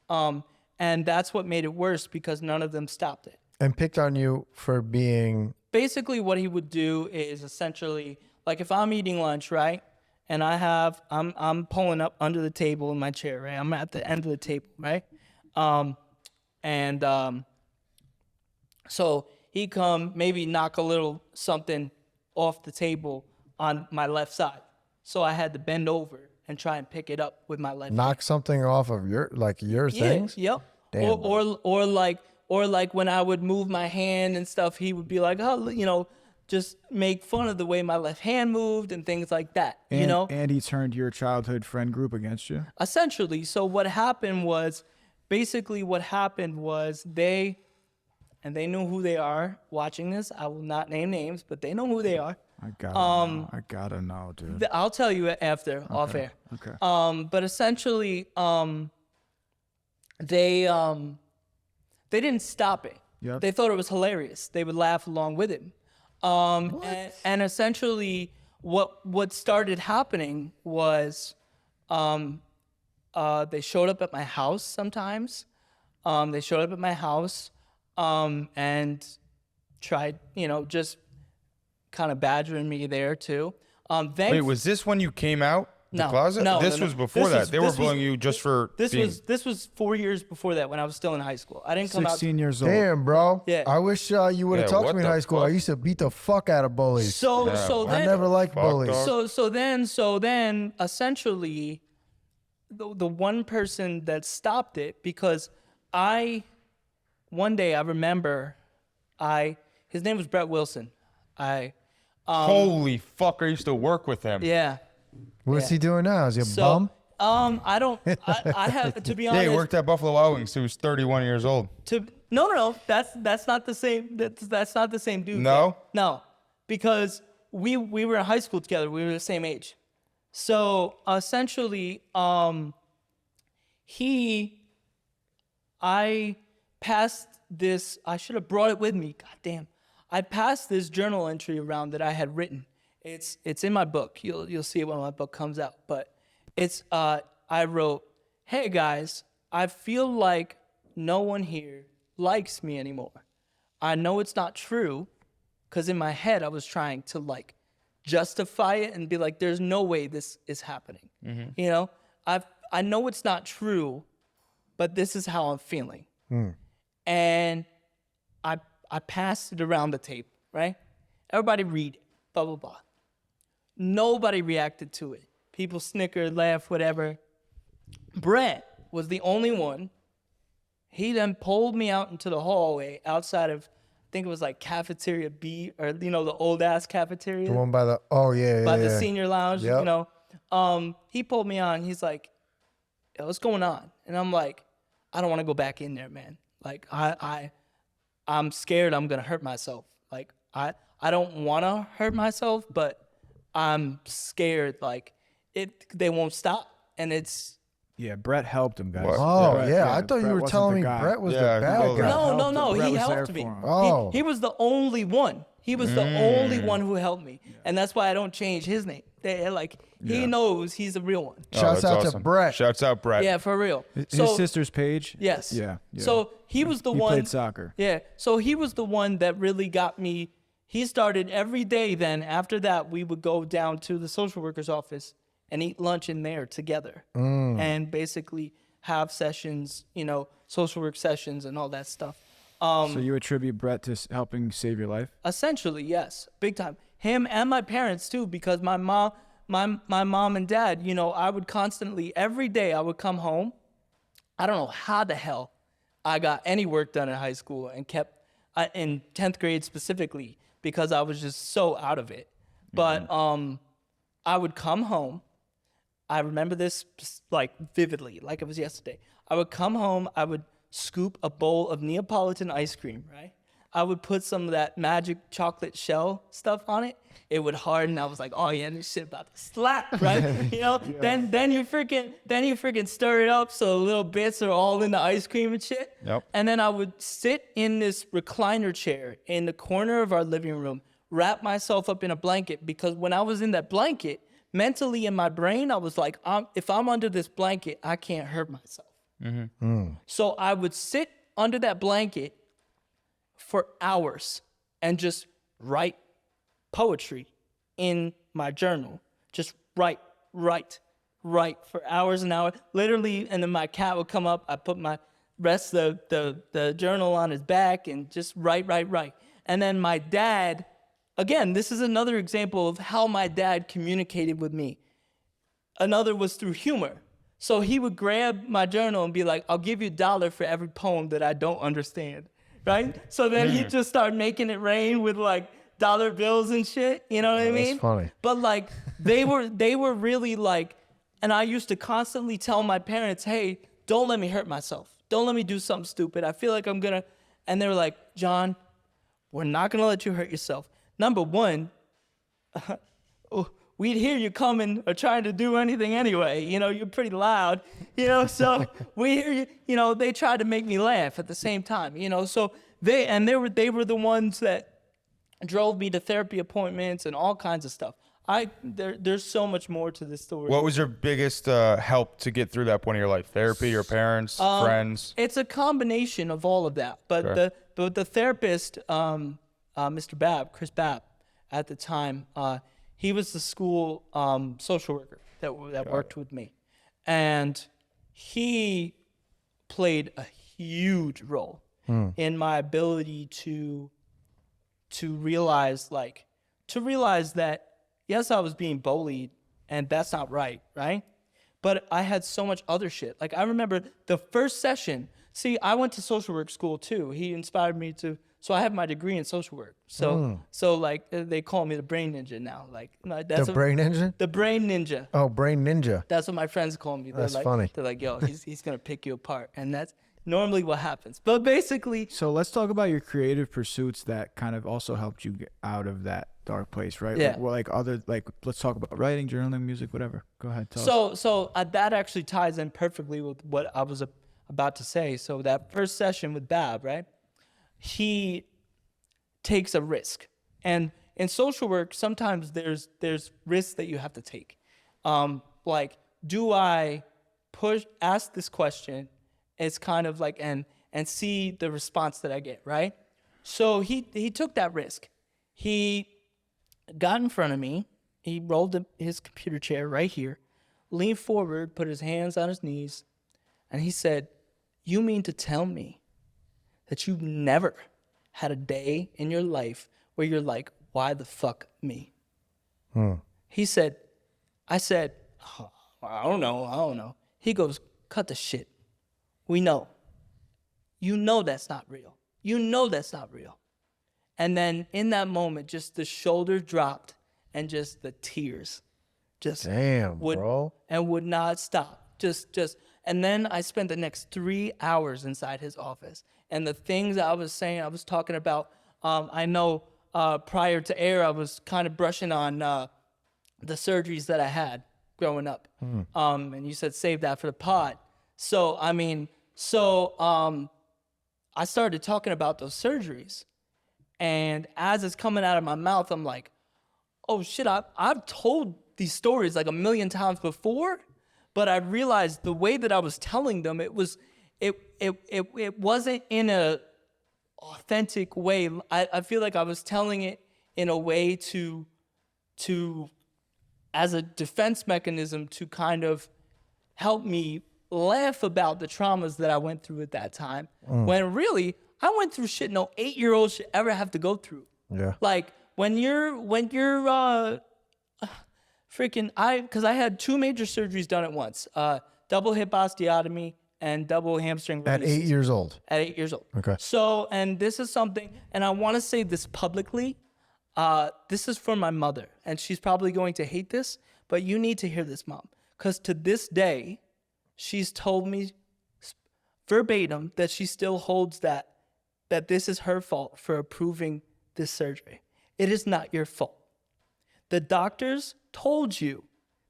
And that's what made it worse because none of them stopped it. And picked on you for being... Basically what he would do is essentially, like if I'm eating lunch, right? And I'm pulling up under the table in my chair, right? I'm at the end of the table, right? So he come maybe knock a little something off the table on my left side. So I had to bend over and try and pick it up with my left. Knock something off of your things? Yep. Damn, or like when I would move my hand and stuff, he would be like, oh, just make fun of the way my left hand moved and things like that. And he turned your childhood friend group against you? Essentially. So what happened was, they knew who they are watching this. I will not name names, but they know who they are. I gotta know, dude. I'll tell you after, off air. Okay. But essentially, they didn't stop it. Yep. They thought it was hilarious. They would laugh along with it. And essentially, what started happening was, they showed up at my house sometimes. And tried, just kind of badgering me there too. Wait, was this when you came out the closet? No, this no. was before This that. was- They were this was- bullying you just for being... This was 4 years before that when I was still in high school. I didn't come out. 16 years old. Damn, bro. Yeah. I wish you would have Yeah, talked to what me in the high school. I fuck? used to beat the fuck out of bullies. So I then never liked Fuck, bullies. dog. So then essentially the one person that stopped it, because one day I remember his name was Brett Wilson. Holy fuck, I used to work with him. Yeah. What's he doing now? Is he a So bum? I have to be Yeah, honest. he worked at Buffalo Wild Wings. He was 31 years old. No. That's not the same. That's not the same dude. No? No, because we were in high school together. We were the same age. So essentially, I passed this. I should have brought it with me. God damn. I passed this journal entry around that I had written. It's in my book. You'll see it when my book comes out. But it's I wrote, "Hey guys, I feel like no one here likes me anymore. I know it's not true, because in my head I was trying to like justify it and be like, there's no way this is happening. I know it's not true, but this is how I'm feeling." And I passed it around the table, right? Everybody read it, blah, blah, blah. Nobody reacted to it. People snickered, laughed, whatever. Brett was the only one. He then pulled me out into the hallway outside of, I think it was like cafeteria B, or, the old ass cafeteria. The one by the, By the senior lounge, Yep. He pulled me on. He's like, "Yo, what's going on?" And I'm like, "I don't want to go back in there, man. Like, I'm scared I'm gonna hurt myself. Like, I don't want to hurt myself, but I'm scared like they won't stop." And it's Yeah, Brett helped him, guys. What? Oh, Brett- yeah. I thought you Brett were wasn't telling the me guy. Brett was Yeah, the bad well, guy. no. Brett He was helped there me. for him. Oh. He was the only one. He was the only one who helped me, and that's why I don't change his name. He knows he's the real one. Shouts that's out to awesome. Brett. Shouts out Brett. Yeah, for real. His sister's Paige? Yes. Yeah. So he was the he one. played soccer. Yeah. So he was the one that really got me. He started every day. Then after that, we would go down to the social worker's office and eat lunch in there together, and basically have sessions, social work sessions and all that stuff. So you attribute Brett to helping save your life? Essentially, yes, big time. Him and my parents too, because my mom and dad, I would constantly, every day I would come home. I don't know how the hell I got any work done in high school and kept in 10th grade specifically, because I was just so out of it. But I would come home. I remember this like vividly, like it was yesterday. I would come home, I would scoop a bowl of Neapolitan ice cream, right? I would put some of that magic chocolate shell stuff on it. It would harden. I was like, oh yeah, this shit about to slap, right? You know. Then you freaking stir it up so the little bits are all in the ice cream and shit. Yep. And then I would sit in this recliner chair in the corner of our living room, wrap myself up in a blanket, because when I was in that blanket, mentally in my brain, I was like, if I'm under this blanket, I can't hurt myself. So I would sit under that blanket for hours and just write poetry in my journal. Just write for hours and hours, literally. And then my cat would come up. I put my the journal on his back and just write. And then my dad, again, this is another example of how my dad communicated with me. Another was through humor. So he would grab my journal and be like, I'll give you $1 for every poem that I don't understand, right? So then he'd just start making it rain with like dollar bills and shit, you know what I mean? That's funny. But like they were really like, and I used to constantly tell my parents, hey, don't let me hurt myself. Don't let me do something stupid. I feel like I'm gonna, and they were like, John, we're not gonna let you hurt yourself. Number one, we'd hear you coming or trying to do anything anyway. You know, you're pretty loud, you know, so we hear you, you know, they tried to make me laugh at the same time, you know, so they were the ones that drove me to therapy appointments and all kinds of stuff. There's so much more to this story. What was your biggest help to get through that point of your life? Therapy, your parents, friends? It's a combination of all of that. But Okay. the therapist, Mr. Babb, Chris Babb, at the time, he was the school social worker that worked with me. And he played a huge role in my ability to realize that, yes, I was being bullied and that's not right? But I had so much other shit. Like I remember the first session, see, I went to social work school too. He inspired me to, so I have my degree in social work. So like they call me the brain ninja now. Like that's The brain engine? the brain ninja. Oh, brain ninja. That's what my friends call me. They're That's like, funny. They're like, yo, he's gonna pick you apart. And that's normally what happens. But basically, So let's talk about your creative pursuits that kind of also helped you get out of that dark place, right? Yeah. Let's talk about writing, journaling, music, whatever. Go ahead. Tell us. So that actually ties in perfectly with what I was about to say. So that first session with Bab, right? He takes a risk, and in social work, sometimes there's risks that you have to take. Like, do I ask this question? It's kind of like and see the response that I get, right? So he took that risk. He got in front of me. He rolled his computer chair right here, leaned forward, put his hands on his knees, and he said, "You mean to tell me that you've never had a day in your life where you're like, why the fuck me?" He said, I said, "Oh, I don't know. He goes, "Cut the shit. We know. You know that's not real. You know that's not real." And then in that moment, just the shoulders dropped and just the tears just Damn, would bro. and would not stop. Just and then I spent the next 3 hours inside his office. And the things I was saying, I was talking about, I know prior to air, I was kind of brushing on the surgeries that I had growing up. And you said save that for the pod. So, I started talking about those surgeries. And as it's coming out of my mouth, I'm like, oh shit, I've told these stories like a million times before, but I realized the way that I was telling them, it wasn't in a authentic way. I feel like I was telling it in a way to as a defense mechanism to kind of help me laugh about the traumas that I went through at that time. When really I went through shit no 8-year-old should ever have to go through. Yeah. Like when you're because I had 2 major surgeries done at once, double hip osteotomy and double hamstring At releases. 8 years old. At 8 years old. Okay. So, and this is something, and I want to say this publicly. This is for my mother, and she's probably going to hate this, but you need to hear this, Mom. Because to this day, she's told me verbatim that she still holds that that this is her fault for approving this surgery. It is not your fault. The doctors told you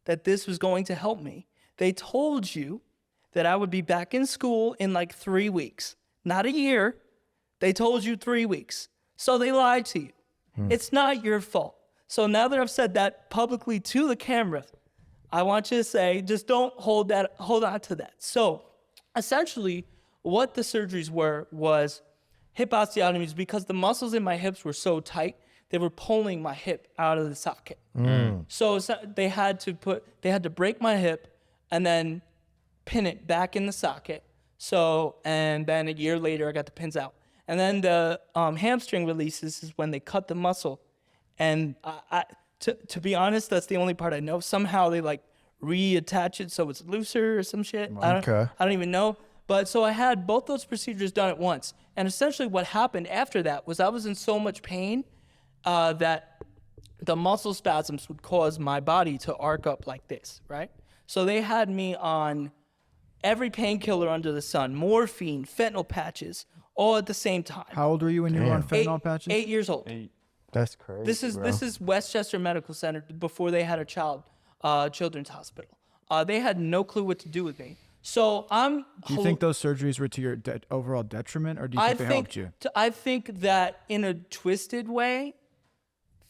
that this was going to help me. They told you that I would be back in school in like 3 weeks, not a year. They told you 3 weeks. So they lied to you. It's not your fault. So now that I've said that publicly to the camera, I want you to say, just don't hold on to that. So essentially what the surgeries were was hip osteotomies, because the muscles in my hips were so tight, they were pulling my hip out of the socket. So they had to break my hip and then pin it back in the socket. So, and then a year later I got the pins out. And then the hamstring releases is when they cut the muscle. And to be honest, that's the only part I know. Somehow they like reattach it so it's looser or some shit. I don't even know. But so I had both those procedures done at once. And essentially what happened after that was I was in so much pain that the muscle spasms would cause my body to arc up like this, right? So they had me on every painkiller under the sun, morphine, fentanyl patches, all at the same time. How old were you when you were on fentanyl patches? 8 years old. That's crazy. This is Westchester Medical Center before they had a children's hospital. They had no clue what to do with me. So I'm. Do you think those surgeries were to your overall detriment, or do you think they helped you? I think that in a twisted way,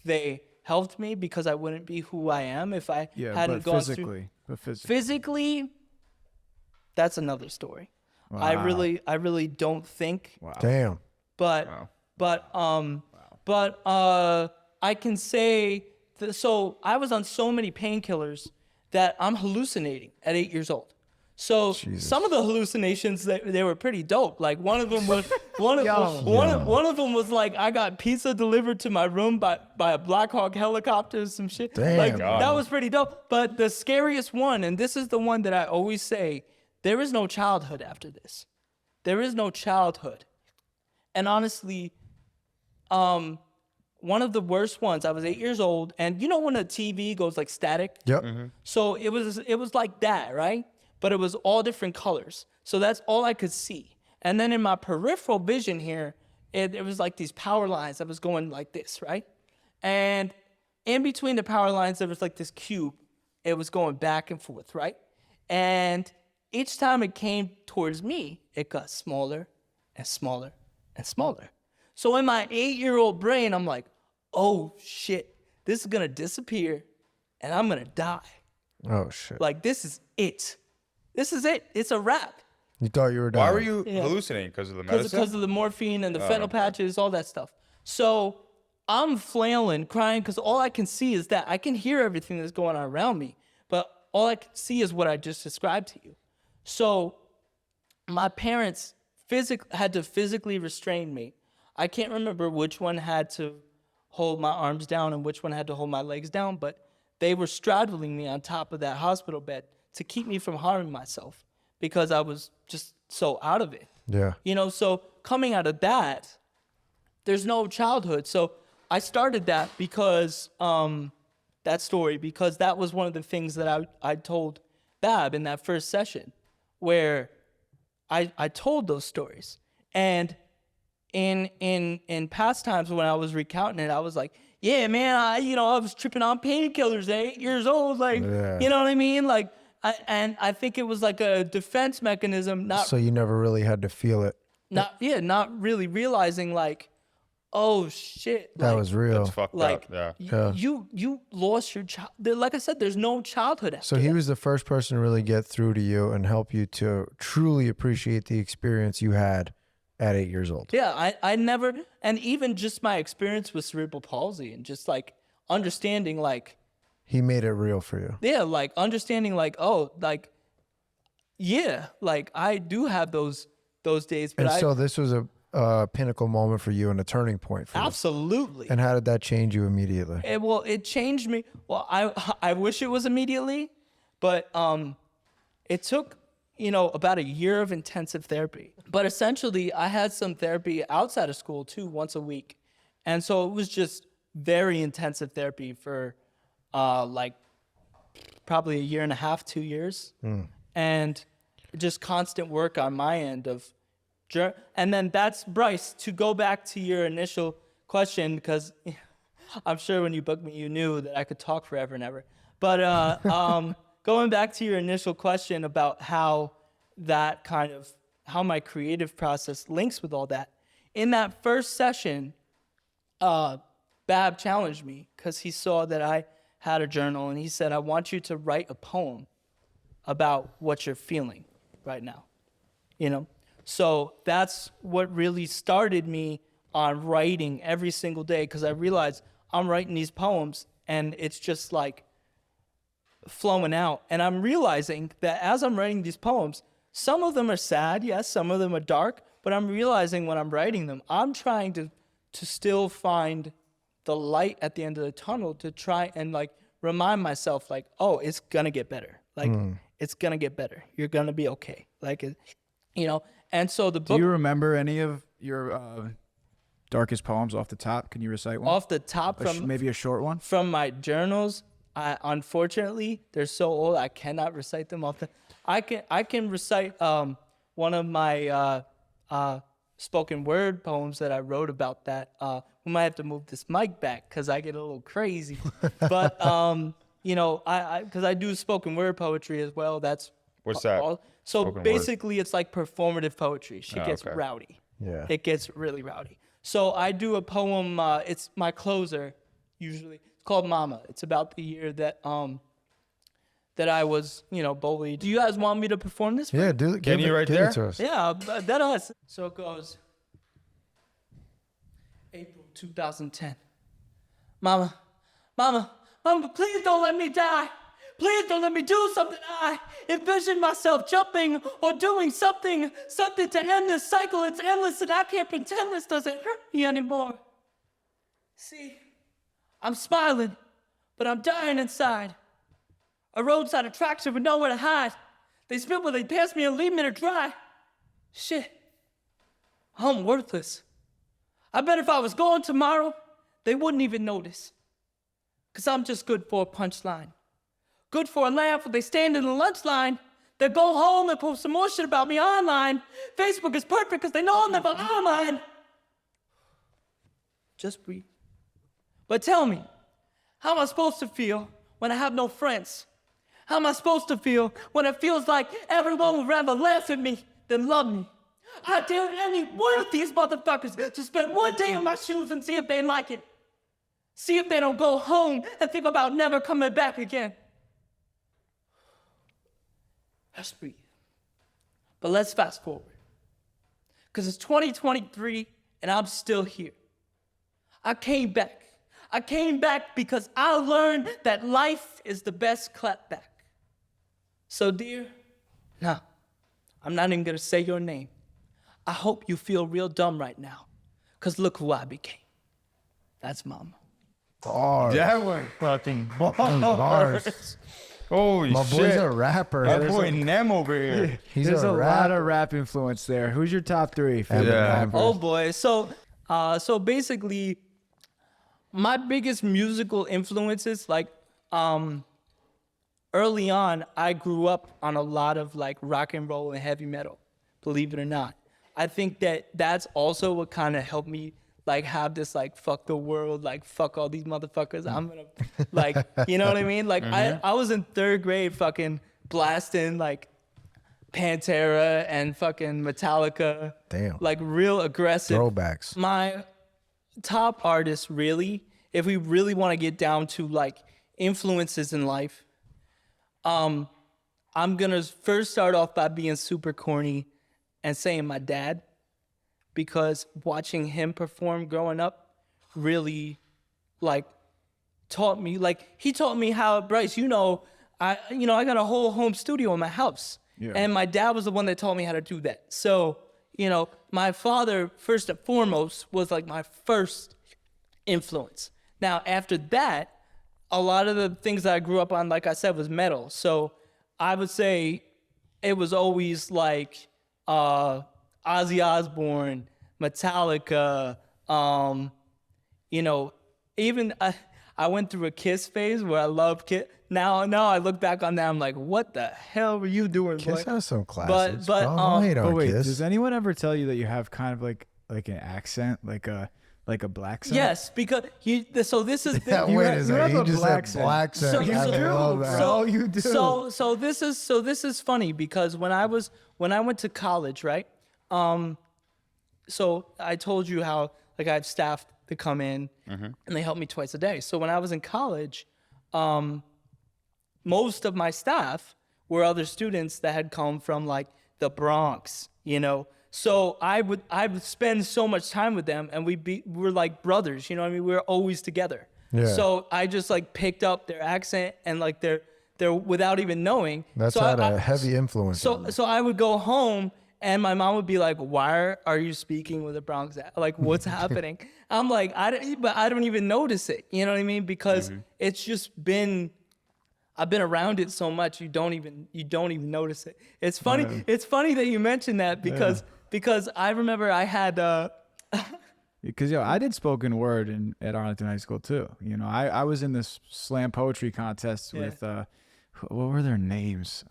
they helped me because I wouldn't be who I am if I hadn't gone through. But physically, that's another story. Wow. I really don't think. Wow. Damn. But I can say so I was on so many painkillers that I'm hallucinating at 8 years old. So some of the hallucinations they were pretty dope. Like one of them was one of them was like I got pizza delivered to my room by a Black Hawk helicopter or some shit. Damn. Like that was pretty dope. But the scariest one, and this is the one that I always say, there is no childhood after this. There is no childhood. And honestly, one of the worst ones, I was 8 years old, and you know when a TV goes like static? Yep. So it was like that, right? But it was all different colors. So that's all I could see. And then in my peripheral vision here, it was like these power lines that was going like this, right? And in between the power lines, there was like this cube. It was going back and forth, right? And each time it came towards me, it got smaller and smaller and smaller. So in my 8-year-old brain, I'm like, oh shit, this is gonna disappear and I'm gonna die. Oh shit. Like this is it. This is it. It's a wrap. You thought you were done. Why were you hallucinating? Because of the medicine? Because of the morphine and the fentanyl patches, all that stuff. So I'm flailing, crying, because all I can see is that. I can hear everything that's going on around me, but all I can see is what I just described to you. So my parents had to physically restrain me. I can't remember which one had to hold my arms down and which one had to hold my legs down, but they were straddling me on top of that hospital bed to keep me from harming myself because I was just so out of it. Yeah. You know, so coming out of that, there's no childhood. So I started that because, that story, because that was one of the things that I told Bab in that first session where I told those stories. And in past times when I was recounting it, I was like, yeah, man, I was tripping on painkillers at 8 years old. Like, you know what I mean? Like, I think it was like a defense mechanism. So you never really had to feel it. Not really realizing like, oh shit. That was real. That's fucked Like, up. Yeah. you lost your child. Like I said, there's no childhood after So he that. was the first person to really get through to you and help you to truly appreciate the experience you had at 8 years old. Yeah, I never, and even just my experience with cerebral palsy and just like understanding like, He made it real for you. yeah, like understanding like, oh, like, yeah, like I do have those days, but And so this was a pinnacle moment for you and a turning point for you. absolutely. And how did that change you immediately? It changed me. Well, I wish it was immediately, but it took, about a year of intensive therapy. But essentially, I had some therapy outside of school too, once a week. And so it was just very intensive therapy for like probably a year and a half, 2 years. And just constant work on my end of And then that's Bryce, to go back to your initial question, because I'm sure when you booked me, you knew that I could talk forever and ever. But going back to your initial question about how my creative process links with all that. In that first session, Bab challenged me because he saw that I had a journal, and he said, I want you to write a poem about what you're feeling right now, you know? So that's what really started me on writing every single day, because I realized I'm writing these poems and it's just like flowing out. And I'm realizing that as I'm writing these poems, some of them are sad, yes, some of them are dark, but I'm realizing when I'm writing them, I'm trying to still find the light at the end of the tunnel, to try and like remind myself like, oh, it's gonna get better. Like, it's gonna get better. You're gonna be okay. Like, you know, and so the book. Do you remember any of your darkest poems off the top? Can you recite one? Off the top, Maybe a short one? From my journals, unfortunately, they're so old, I cannot recite them off the. I can recite one of my spoken word poems that I wrote about that. We might have to move this mic back because I get a little crazy. But you know, because I do spoken word poetry as well. That's What's that? So Spoken basically, it's like performative poetry. Shit gets okay. rowdy. Yeah. It gets really rowdy. So I do a poem. It's my closer, usually. It's called Mama. It's about the year that I was, you know, bullied. Do you guys want me to perform this? Yeah, do it. Can you right there? It to us. Yeah, that us. So it goes. April 2010. Mama, please don't let me die. Please don't let me do something. I envision myself jumping or doing something to end this cycle. It's endless, and I can't pretend this doesn't hurt me anymore. See, I'm smiling, but I'm dying inside. A roadside attraction with nowhere to hide. They spit where they pass me and leave me to dry. Shit, I'm worthless. I bet if I was gone tomorrow, they wouldn't even notice. 'Cause I'm just good for a punchline. Good for a laugh when they stand in the lunch line. They go home and post some more shit about me online. Facebook is perfect because they know I'm never online. Just breathe. But tell me, how am I supposed to feel when I have no friends? How am I supposed to feel when it feels like everyone would rather laugh at me than love me? I dare any one of these motherfuckers to spend one day in my shoes and see if they like it. See if they don't go home and think about never coming back again. Let's breathe. But let's fast forward. Because it's 2023 and I'm still here. I came back. I came back because I learned that life is the best clapback. So dear, no, I'm not even gonna say your name. I hope you feel real dumb right now. Because look who I became. That's Mama. Bars. That one fucking Bars. Holy My shit. boy's a rapper. That boy Nem over here. He's There's a lot rapper. of rap influence there. Who's your top three favorite Yeah. rappers? Oh boy. So basically, my biggest musical influences, like early on, I grew up on a lot of like rock and roll and heavy metal, believe it or not. I think that's also what kind of helped me like have this like fuck the world, like fuck all these motherfuckers. I'm gonna like, you know what I mean? Like I was in third grade fucking blasting like Pantera and fucking Metallica. Damn. Like real aggressive. Throwbacks. My top artists, really, if we really want to get down to like influences in life, I'm gonna first start off by being super corny and saying my dad, because watching him perform growing up really like taught me, like he taught me how, Bryce, I got a whole home studio in my house. Yeah. And my dad was the one that taught me how to do that. So, my father, first and foremost, was like my first influence. Now, after that, a lot of the things that I grew up on, like I said, was metal. So I would say it was always like Ozzy Osbourne, Metallica, even I went through a Kiss phase where I love Kiss. Now I look back on that, I'm like, what the hell were you doing, Kiss boy? has some classics. but, Don't hate But on wait, Kiss. does anyone ever tell you that you have kind of like an accent, like a black accent? Yes, because so this is Yeah, you wait have- a you second. have He a just black said black So, scent. I love that. Oh, you do. So this is funny because when I went to college, right? So I told you how like I have staff that come in and they help me twice a day. So when I was in college, most of my staff were other students that had come from like the Bronx, you know. So I would spend so much time with them, and we're like brothers, you know what I mean? We were always together. Yeah. So I just like picked up their accent and like their without even knowing. That's so had I- a heavy influence. on you. So I would go home and my mom would be like, "Why are you speaking with a Bronx accent? Like, what's happening?" I'm like, I don't even notice it. You know what I mean? Because it's just been, I've been around it so much, you don't even notice it. It's funny. It's funny that you mentioned that because I remember I had Because I did spoken word at Arlington High School too. You know, I was in this slam poetry contest with what were their names?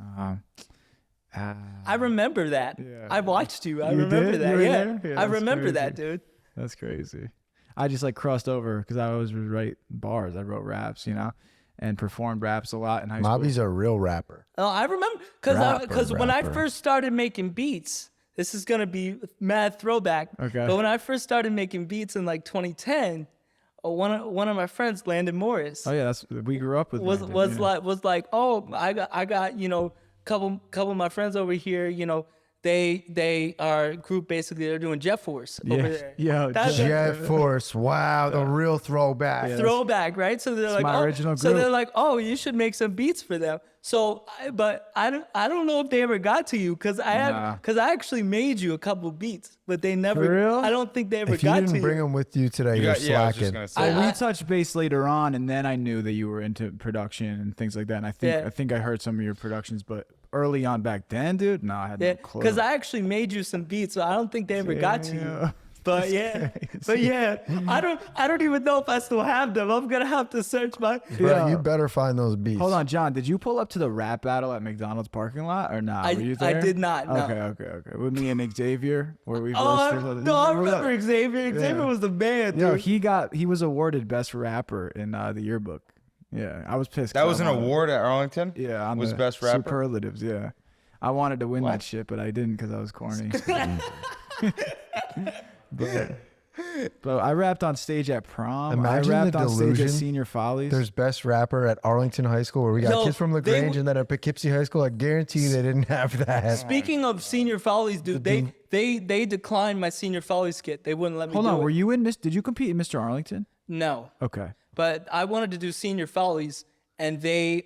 I remember that. Yeah. I watched you. I You remember did? that. You were Yeah. there? Yeah, I that's remember that, crazy. dude. That's crazy. I just like crossed over because I always would write bars. I wrote raps, you know, and performed raps a lot in high school. Mobby's a real rapper. Oh, I remember Rapper, because when I rapper. first started making beats, this is gonna be mad throwback. Okay. But when I first started making beats in like 2010, one of my friends, Landon Morris, Oh yeah, we grew up with. was Landon, yeah. was like, oh, I got you know, couple of my friends over here, you know. They are a group basically. They're doing Jet Force over there. Yeah, That's a Jet Force. Wow, the real throwback. throwback, right? So they're like, my oh, original so they're group. like, oh, you should make some beats for them. So, I don't know if they ever got to you because I actually made you a couple beats, but they never. For real? I don't think they ever If you got didn't to bring you. him with you today, You you're got- yeah, I was just slacking. gonna say. Well, we touched base later on, and then I knew that you were into production and things like that. And I think I heard some of your productions, but early on back then, dude, no, I had Yeah, no clue. because I actually made you some beats, so I don't think they ever got to you. But yeah, I don't even know if I still have them. I'm gonna have to search my. Bro, you better find those beats. Hold on, John. Did you pull up to the rap battle at McDonald's parking lot or not? I- Were you I there? did not, no. Okay. With me and Xavier, where we Oh, roasted. no, I remember Xavier. Xavier was the man, dude. Yo, he was awarded best rapper in the yearbook. Yeah, I was pissed. That 'cause was I an wanted- award at Arlington. Yeah, on was the best rapper. superlatives. Yeah, I wanted to win that shit, but I didn't because I was corny. but I rapped on stage at prom. Imagine I rapped the on stage delusion. at senior follies. There's best rapper at Arlington High School where we got Yo, kids from they LaGrange w- and then at Poughkeepsie High School. I guarantee they didn't have that. Speaking of senior follies, dude, they declined my senior follies skit. They wouldn't let me Hold do on, it. were you in this? Did you compete in Mr. Arlington? No, Okay. but I wanted to do senior follies, and they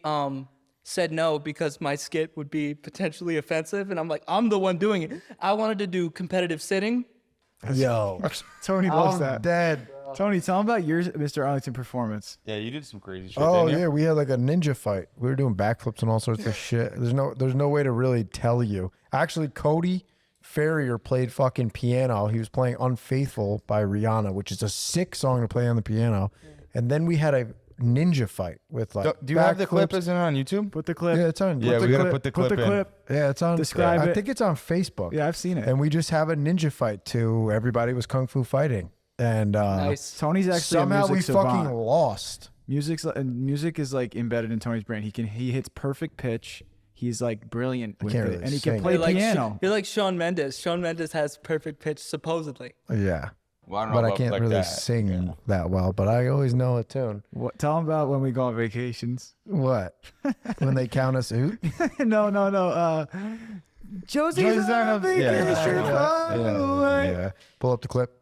said no because my skit would be potentially offensive, and I'm like, I'm the one doing it. I wanted to do competitive sitting. Yo, Tony loves I'm that. dead. Tony, tell him about your Mr. Arlington performance. Yeah, you did some crazy shit. Oh didn't you? yeah, we had like a ninja fight. We were doing backflips and all sorts of shit. There's no way to really tell you. Actually, Cody Farrier played fucking piano. He was playing "Unfaithful" by Rihanna, which is a sick song to play on the piano. And then we had a ninja fight with like. Do you have the clip? backflips. Isn't it on YouTube? Put the clip. Yeah, it's on. Yeah, put we the gotta clip- put the clip in. Yeah, it's on. Describe I it. think it's on Facebook. Yeah, I've seen it. And we just have a ninja fight too. Everybody was kung fu fighting, and Nice. Tony's actually somehow a music we savant. fucking lost. Music is like embedded in Tony's brain. He hits perfect pitch. He's like brilliant with can't it, really and he sing. can play You're like, piano. you're like Shawn Mendes. Shawn Mendes has perfect pitch, supposedly. Yeah. Well, I don't know But I about can't like really that. sing that well, but I always know a tune. Tell him about when we go on vacations. What? When they count us out? no. Josie's on a vacation. Yeah. Pull up the clip.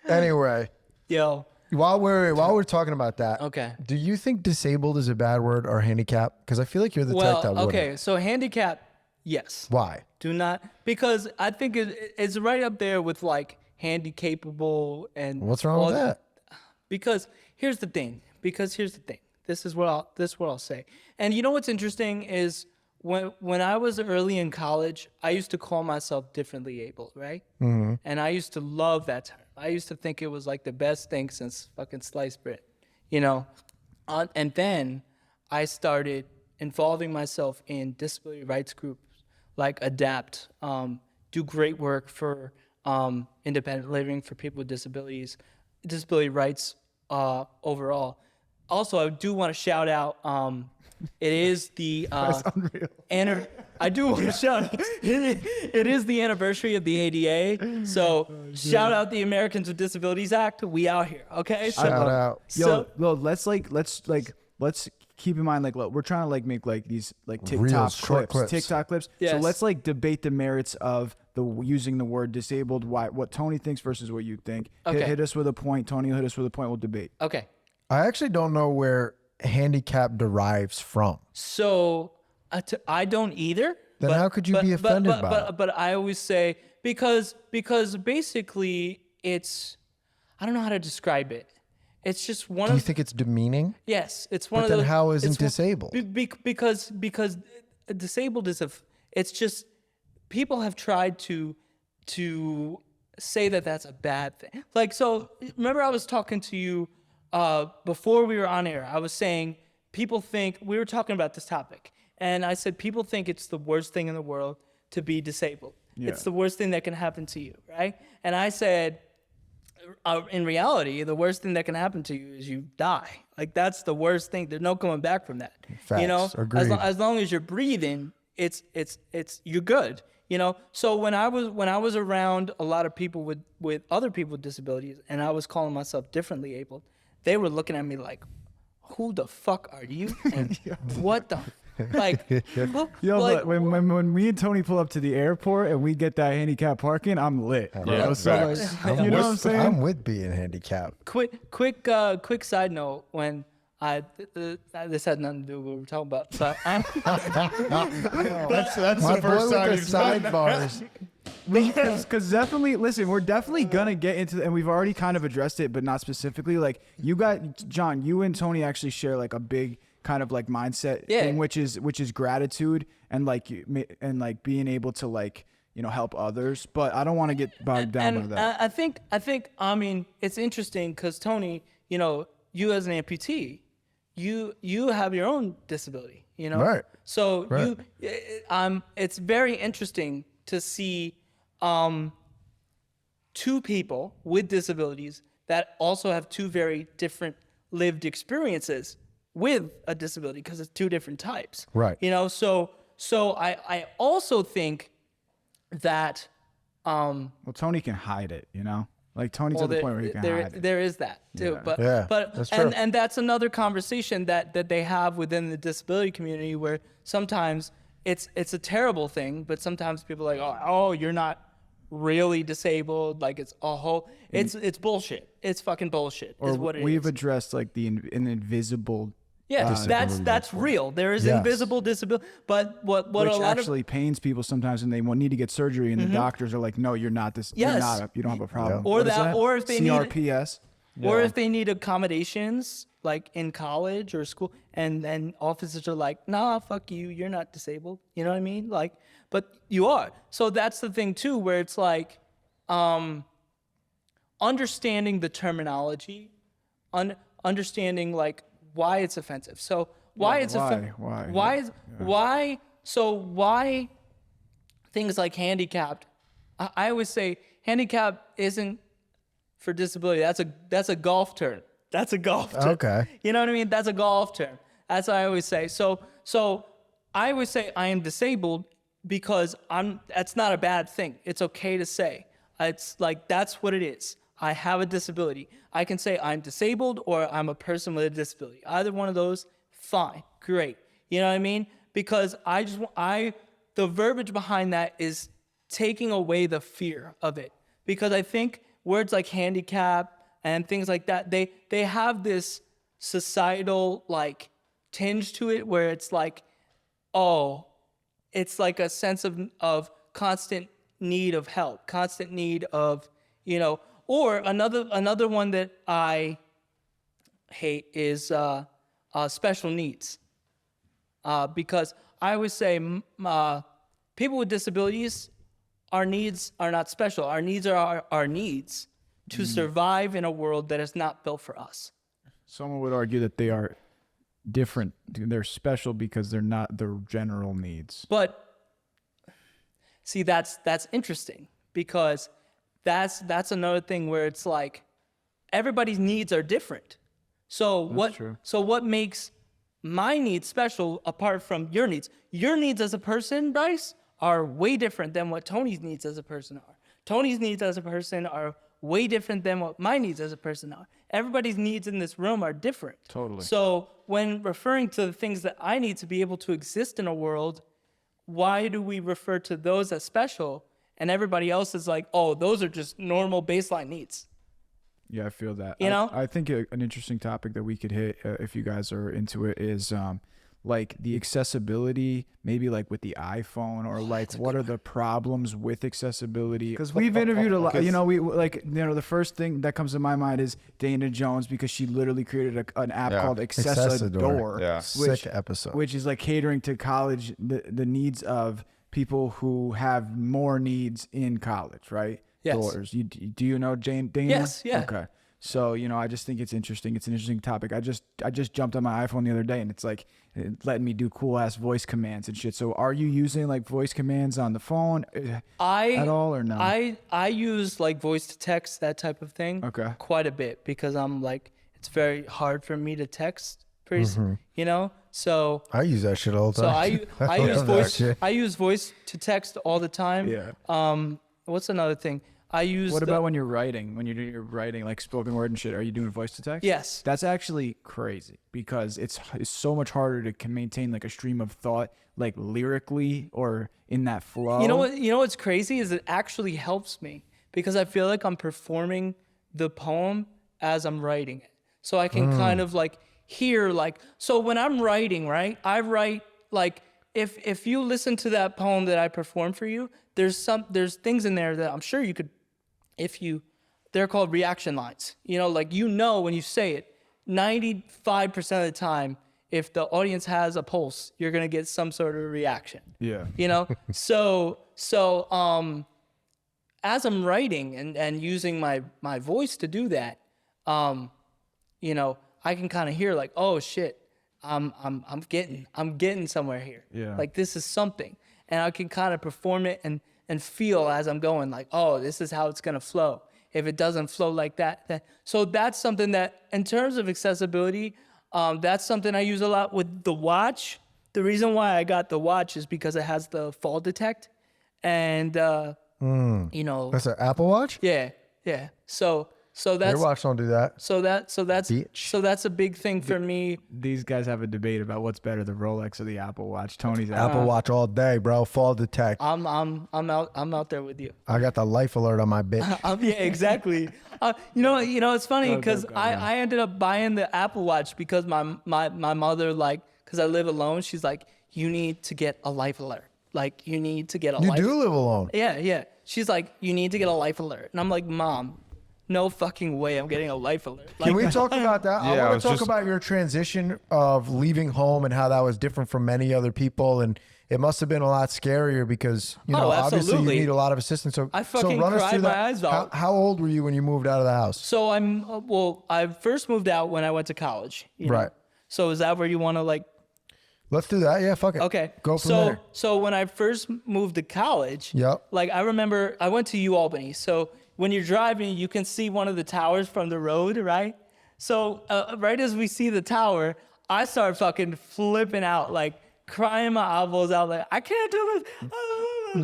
Anyway, Yo, while we're talking about that, okay. do you think disabled is a bad word or handicap? Because I feel like you're the type that Well, wouldn't. okay. So handicap, yes. Why? Do not, because I think it's right up there with like handy capable and What's wrong with all- that? Because here's the thing. This is what I'll say. And you know what's interesting is when I was early in college, I used to call myself differently able, right? Mm-hmm. And I used to love that term. I used to think it was like the best thing since fucking sliced bread, you know. And then I started involving myself in disability rights groups like ADAPT, do great work for independent living for people with disabilities, disability rights overall. Also, I do want to shout out, it is the I do want to shout out, it is the anniversary of the ADA. So shout out the Americans with Disabilities Act. We out here, okay? So, Shout out. Yo, let's keep in mind, like, look, we're trying to like make like these like TikTok short clips. TikTok clips. So Yes. let's like debate the merits of the using the word disabled. What Tony thinks versus what you think. Okay. Hit us with a point. Tony will hit us with a point. We'll debate. Okay. I actually don't know where handicap derives from. So I don't either. Then how could you be offended by it? But I always say because basically it's, I don't know how to describe it. It's just one Do you of think it's demeaning? yes. It's one But of then those. how isn't it's one- disabled? Because disabled is it's just people have tried to say that that's a bad thing. Like, so remember I was talking to you before we were on air. I was saying people think, we were talking about this topic, and I said people think it's the worst thing in the world to be disabled. Yeah. It's the worst thing that can happen to you, right? And I said, in reality, the worst thing that can happen to you is you die. Like, that's the worst thing. There's no coming back from that. Facts. You know, Agreed. as long as you're breathing, it's you're good. You know, so when I was around a lot of people with other people with disabilities, and I was calling myself differently abled, they were looking at me like, "Who the fuck are you? And what the like?" Yo, like, but when me and Tony pull up to the airport and we get that handicap parking, I'm lit. Yeah, So, like, facts. you know what I'm saying? I'm with being handicapped. quick side note, when this had nothing to do with what we're talking about, but That's My the boy first with time the you've said it. sidebars. Because definitely, listen, we're definitely gonna get into, and we've already kind of addressed it, but not specifically. Like, you got John, you and Tony actually share like a big kind of like mindset Yeah. thing, which is gratitude and like being able to like, you know, help others. But I don't want to get bogged down by and that. I think I mean, it's interesting because Tony, you know, you as an amputee, you have your own disability, you know, Right. So Right. it's very interesting to see two people with disabilities that also have two very different lived experiences with a disability, because it's two different types. Right. You know, so I also think that Well, Tony can hide it, you know. Like, Tony's at the point where he can hide it. there is that too. Yeah. But Yeah, but that's true. and that's another conversation that they have within the disability community, where sometimes it's a terrible thing, but sometimes people are like, oh, you're not really disabled, like it's a whole it's bullshit. It's fucking bullshit Or is what it we've is. addressed like an invisible. Yeah, that's real. There is Yes. invisible disability, but what Which a lot actually pains people sometimes, and they need to get surgery, and the doctors are like, "No, you're not this. Yes. You're not. You don't have a problem." Or What is that- or if they need- CRPS. or if they need accommodations like in college or school, and then officers are like, nah, fuck you, you're not disabled. You know what I mean? Like, but you are. So that's the thing too, where it's like understanding the terminology, understanding like why it's offensive. So why it's offensive? Why? Why things like handicapped? I always say handicap isn't for disability. That's a golf term. That's a golf term. Okay. You know what I mean? That's a golf term. That's what I always say. So I always say I am disabled because that's not a bad thing. It's okay to say. It's like, that's what it is. I have a disability. I can say I'm disabled or I'm a person with a disability. Either one of those, fine, great. You know what I mean? Because the verbiage behind that is taking away the fear of it. Because I think words like handicap and things like that, they have this societal like tinge to it where it's like, oh, it's like a sense of constant need of help, constant need of, you know. Or another one that I hate is special needs, because I always say people with disabilities, our needs are not special. Our needs are our needs to survive in a world that is not built for us. Someone would argue that they are different. They're special because they're not the general needs. But see, that's interesting because that's another thing where it's like everybody's needs are different. So what makes my needs special apart from your needs? Your needs as a person, Bryce, are way different than what Tony's needs as a person are. Tony's needs as a person are way different than what my needs as a person are. Everybody's needs in this room are different. Totally. So when referring to the things that I need to be able to exist in a world, why do we refer to those as special and everybody else is like, oh, those are just normal baseline needs? Yeah, I feel that. You know? I think an interesting topic that we could hit, if you guys are into it, is like the accessibility, maybe like with the iPhone, or like what are the problems with accessibility? Because we've interviewed a lot. The first thing that comes to my mind is Dana Jones, because she literally created an app called Accessador. Yeah. Sick episode. Which is like catering to college, the needs of people who have more needs in college, right? Yes. Daughters. Do you know Dana? Yes, yeah. Okay. So, I just think it's interesting. It's an interesting topic. I just jumped on my iPhone the other day and it's like letting me do cool ass voice commands and shit. So are you using like voice commands on the phone at all or no? I use like voice to text, that type of thing. Okay. Quite a bit because I'm like, it's very hard for me to text, So I use that shit all the so time. I use love that voice. shit. I use voice to text all the time. Yeah. What's another thing? I use. What about when you're writing? When you're writing like spoken word and shit, are you doing voice to text? Yes. That's actually crazy because it's so much harder to maintain like a stream of thought, like lyrically or in that flow. You know what's crazy is it actually helps me because I feel like I'm performing the poem as I'm writing it, so I can kind of like hear like. So when I'm writing, right, I write like if you listen to that poem that I perform for you, there's things in there that I'm sure you could. They're called reaction lines. Like when you say it, 95% of the time, if the audience has a pulse, you're gonna get some sort of reaction. Yeah. So as I'm writing and using my voice to do that, I can kind of hear like, oh shit, I'm getting somewhere here. Yeah. Like this is something, and I can kind of perform it and feel as I'm going like, oh, this is how it's going to flow. If it doesn't flow like that. So that's something that, in terms of accessibility, that's something I use a lot with the watch. The reason why I got the watch is because it has the fall detect. And, That's an Apple Watch? Yeah. So that's Your watch don't do that. so that's Bitch. so that's a big thing for me. These guys have a debate about what's better, the Rolex or the Apple Watch. Tony's Apple Watch all day, bro. Fall detect. I'm out there with you. I got the life alert on my bitch. Yeah, exactly. It's funny because I ended up buying the Apple Watch because my mother, like, because I live alone, she's like, you need to get a life alert. Like, you need to get a You life. do live alone. Yeah. She's like, you need to get a life alert, and I'm like, Mom, no fucking way I'm getting a life alert. Like, Can we talk about that? Yeah, I I want was to talk just- about your transition of leaving home and how that was different from many other people. And it must have been a lot scarier because, obviously you absolutely. need a lot of assistance. So, I fucking run us cried through my that. eyes out. How old were you when you moved out of the house? So I first moved out when I went to college. Right. So is that where you want to like? Let's do that. Yeah, fuck it. Okay. Go from there. So when I first moved to college, Yep. like I remember I went to UAlbany. So when you're driving, you can see one of the towers from the road, right? So right as we see the tower, I start fucking flipping out, like crying my eyeballs out, like I can't do this.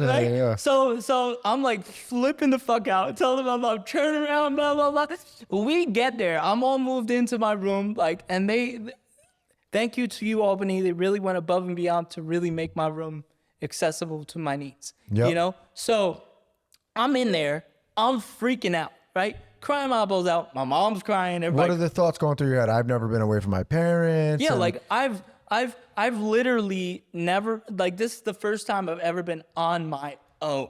Right? Yeah. So I'm like flipping the fuck out, telling my mom, turn around, blah, blah, blah. We get there. I'm all moved into my room, like, and thank you to UAlbany. They really went above and beyond to really make my room accessible to my needs. Yep. So I'm in there. I'm freaking out, right? Crying my eyeballs out. My mom's crying. What are the thoughts going through your head? I've never been away from my parents. Yeah, and- like I've literally never, like, this is the first time I've ever been on my own.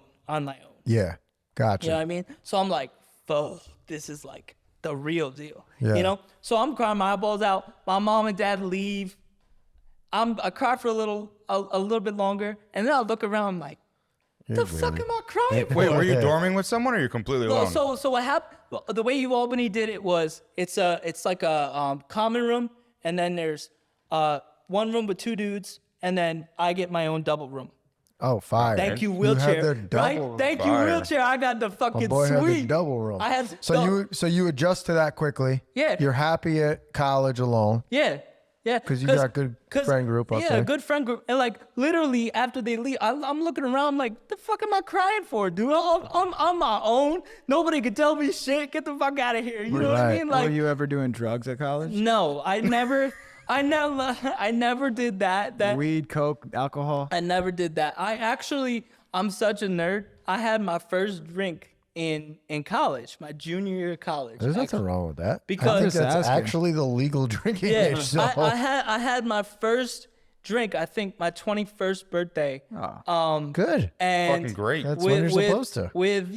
Yeah, gotcha. You know what I mean? So I'm like, fuck, this is like the real deal. Yeah. So I'm crying my eyeballs out. My mom and dad leave. I cry for a little bit longer, and then I look around. I'm like, the fuck am I crying for? Wait, were you dorming with someone or you're completely alone? So what happened? The way UAlbany did it was it's like a common room, and then there's one room with 2 dudes, and then I get my own double room. Oh, fire. Thank you, You wheelchair. have the double Right? room. Thank you, Fire. wheelchair. I got the My fucking boy had the suite. double room. I had So you adjust to that quickly. Yeah. You're happy at college alone. Yeah. 'Cause you got good friend group up yeah, there. good friend group. And like literally after they leave, I'm looking around like, the fuck am I crying for, dude? I'm on my own. Nobody can tell me shit. Get the fuck out of here. You know what I Right. mean? Were Like, you ever doing drugs at college? no, I never did that. Weed, coke, alcohol? I never did that. I'm such a nerd. I had my first drink in college, my junior year of college. There's nothing wrong with that. Because- I think Just that's asking. actually the legal drinking Yeah, age. So. I had my first drink. I think my 21st birthday. Good. And Fucking great. That's when you're supposed to. With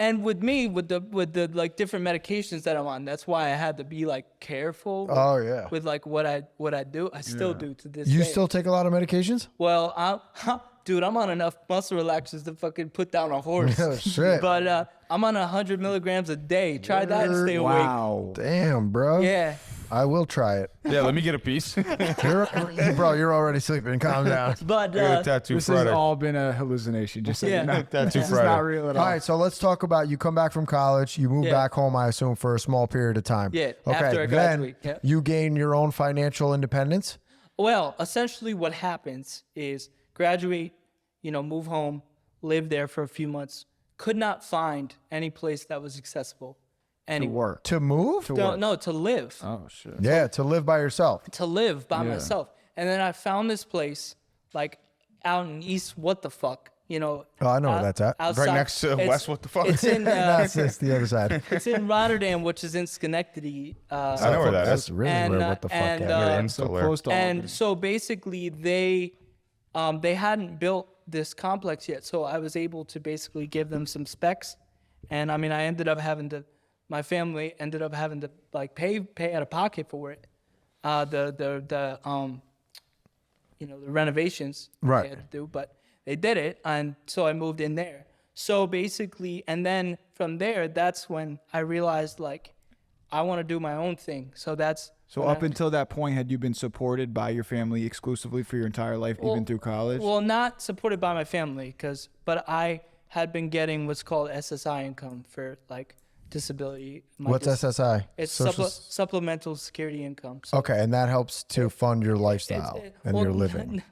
and with me with the like different medications that I'm on. That's why I had to be like careful. Oh, yeah. With like what I do. I still do to this You day. still take a lot of medications? Well, dude, I'm on enough muscle relaxers to fucking put down a horse. Oh, shit. But I'm on 100 milligrams a day. Try that and stay awake. Wow. Damn, bro. Yeah. I will try it. Yeah, let me get a piece. Bro, you're already sleeping. Calm down. But Get a tattoo This has Friday. all been a hallucination. Just so Yeah. you know. Tattoo This is Friday. not real at all. All right, so let's talk about you come back from college, you move Yeah. back home, I assume, for a small period of time. Yeah, Okay, after I graduate, then yeah. you gain your own financial independence. well, essentially what happens is graduate, move home, live there for a few months. Could not find any place that was accessible. Work. To move? No, to live. Oh, shit. Yeah, to live by yourself. To live by myself. And then I found this place like out in East what the fuck, Oh, I know where that's at. outside. Right next to It's- West What the Fuck. It's in That's the other side. it's in Rotterdam, which is in Schenectady. I know where that That's is. really And, where what the fuck and, at. uh, So Installer. close to all And so basically they hadn't built this complex yet. So I was able to basically give them some specs. And I mean, my family ended up having to like pay out of pocket for it. The renovations Right. they had to do, but they did it. And so I moved in there. So basically, and then from there, that's when I realized like, I want to do my own thing. So that's, So when up I- until that point, had you been supported by your family exclusively for your entire life, even through college? Well, not supported by my family, but I had been getting what's called SSI income for like disability. What's SSI? It's Social supplemental security income. So Okay, and that helps to fund your lifestyle and well, your living.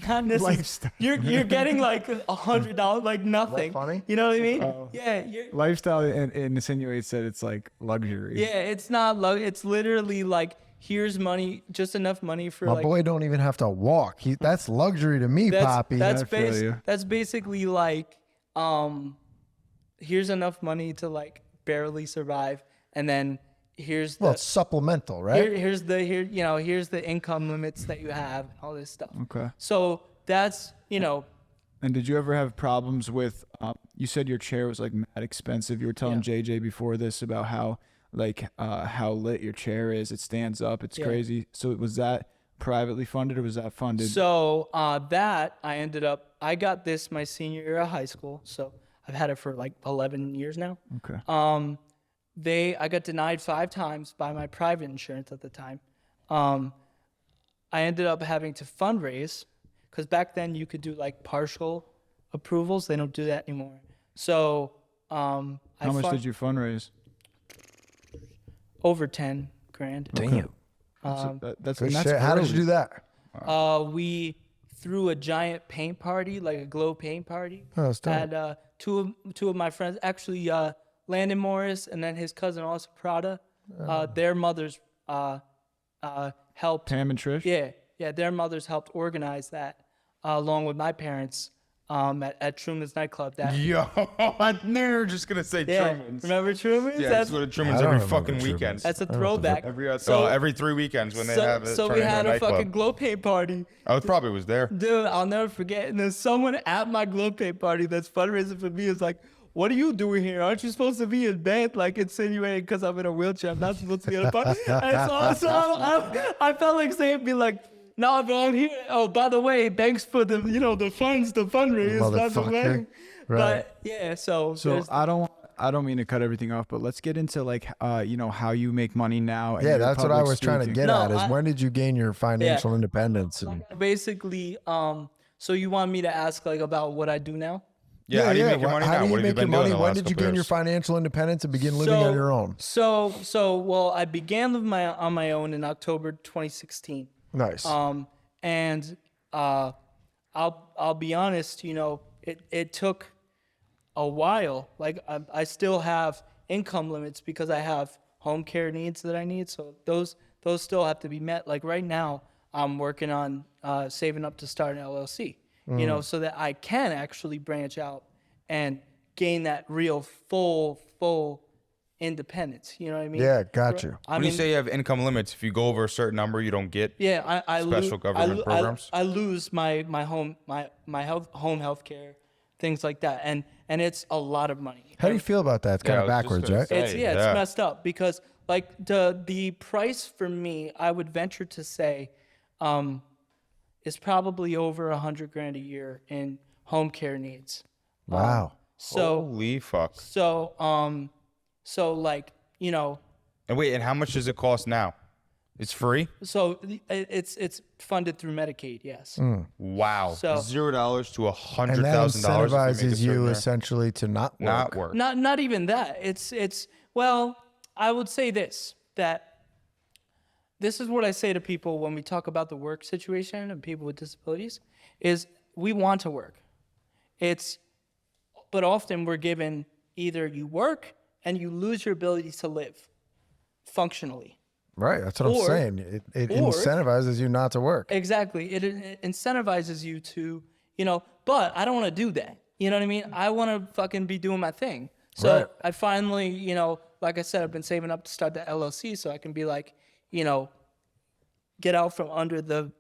Not necessarily. You're getting like $100, like nothing. funny? You know what I mean? Yeah. Lifestyle insinuates that it's like luxury. Yeah. It's not. It's literally like here's money, just enough money for My like. boy don't even have to walk. That's luxury to me, Poppy. I feel you. That's basically like, here's enough money to like barely survive, and then here's the Well, it's supplemental, right? here's the income limits that you have, and all this stuff. Okay. So that's And did you ever have problems with? You said your chair was like mad expensive. You were telling JJ before this about how how lit your chair is. It stands up. It's Yeah. crazy. So was that privately funded or was that funded? So that I got this my senior year of high school. So I've had it for like 11 years now. Okay. I got denied 5 times by my private insurance at the time. I ended up having to fundraise because back then you could do like partial approvals. They don't do that anymore. So How much did you fundraise? Over 10 grand. Damn. That's Good and that's shit. How did you early. do that? We threw a giant paint party, like a glow paint party. Oh, that's dope. Had two of my friends, actually Landon Morris and then his cousin also Prada. Their mothers helped. Pam and Trish? Yeah, their mothers helped organize that along with my parents at Truman's nightclub. That Yo, I knew you were just gonna say yeah, Truman's. remember Truman's? Yeah, that's that's what Truman's I don't every remember fucking Truman's. weekend. that's a throwback. Every 3 weekends when they have it. So we had a fucking glow paint party. I probably was there. Dude, I'll never forget. And then someone at my glow paint party that's fundraising for me is like, "What are you doing here? Aren't you supposed to be in bed?" Like insinuating because I'm in a wheelchair, I'm not supposed to be in a party. And so I felt like saying, "Be like, no, but I'm here. Oh, by the way, thanks for the funds, the fundraise, that's the Motherfucker. wedding." Right. But yeah, so So there's- I don't I don't mean to cut everything off, but let's get into like, you know, how you make money now. And Yeah, your that's what I public was trying to speaking. get No, at. Is when did you gain your financial independence? And Basically, so you want me to ask like about what I do now? Yeah, how do you make your money How now? do you What have you make your been doing money? the When last did you couple gain your years? financial independence and begin living on your own? Well, I began on my own in October 2016. Nice. And I'll be honest, you know, it took a while. Like I still have income limits because I have home care needs that I need. So those still have to be met. Like right now, I'm working on saving up to start an LLC, you know, so that I can actually branch out and gain that real full independence. You know what I mean? Yeah, got you. I When mean, you say you have income limits, if you go over a certain number, you don't get yeah, I special government programs? I lose my home health care, things like that, and it's a lot of money. How do you feel about that? It's kind of I was just backwards, gonna right? say. It's Hey, it's yeah. messed up because like the price for me, I would venture to say, is probably over $100,000 a year in home care needs. Wow. So Holy fuck. so like, you know, And wait, and how much does it cost now? It's free? so it's funded through Medicaid, yes. Wow. So- $0 to And that $100,000. incentivizes you essentially to not work. not work. Not even that. It's well, I would say that this is what I say to people when we talk about the work situation and people with disabilities is we want to work. But often we're given either you work and you lose your ability to live functionally. Right. That's what I'm Or- saying. It or- incentivizes you not to work. Exactly. It incentivizes you to, you know, but I don't want to do that. You know what I mean? I want to fucking be doing my thing. So Right. I finally, you know, like I said, I've been saving up to start the LLC so I can be like, you know, get out from under the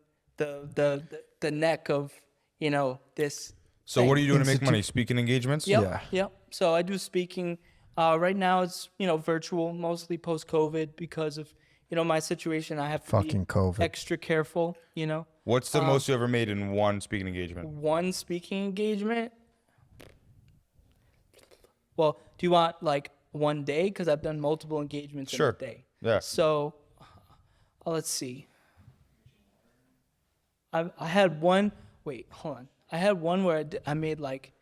neck of, you know, this. So thing. what are you doing to make money? Speaking engagements? Yep. Yeah. Yep. So I do speaking. Right now it's, you know, virtual, mostly post-COVID because of, you know, my situation. I have to Fucking be COVID. extra careful, you know. What's the most you ever made in one speaking engagement? One speaking engagement. Well, do you want like one day? Because I've done multiple engagements in Sure. a day. Yeah. So, let's see. I had one. Wait, hold on. I had one where I made like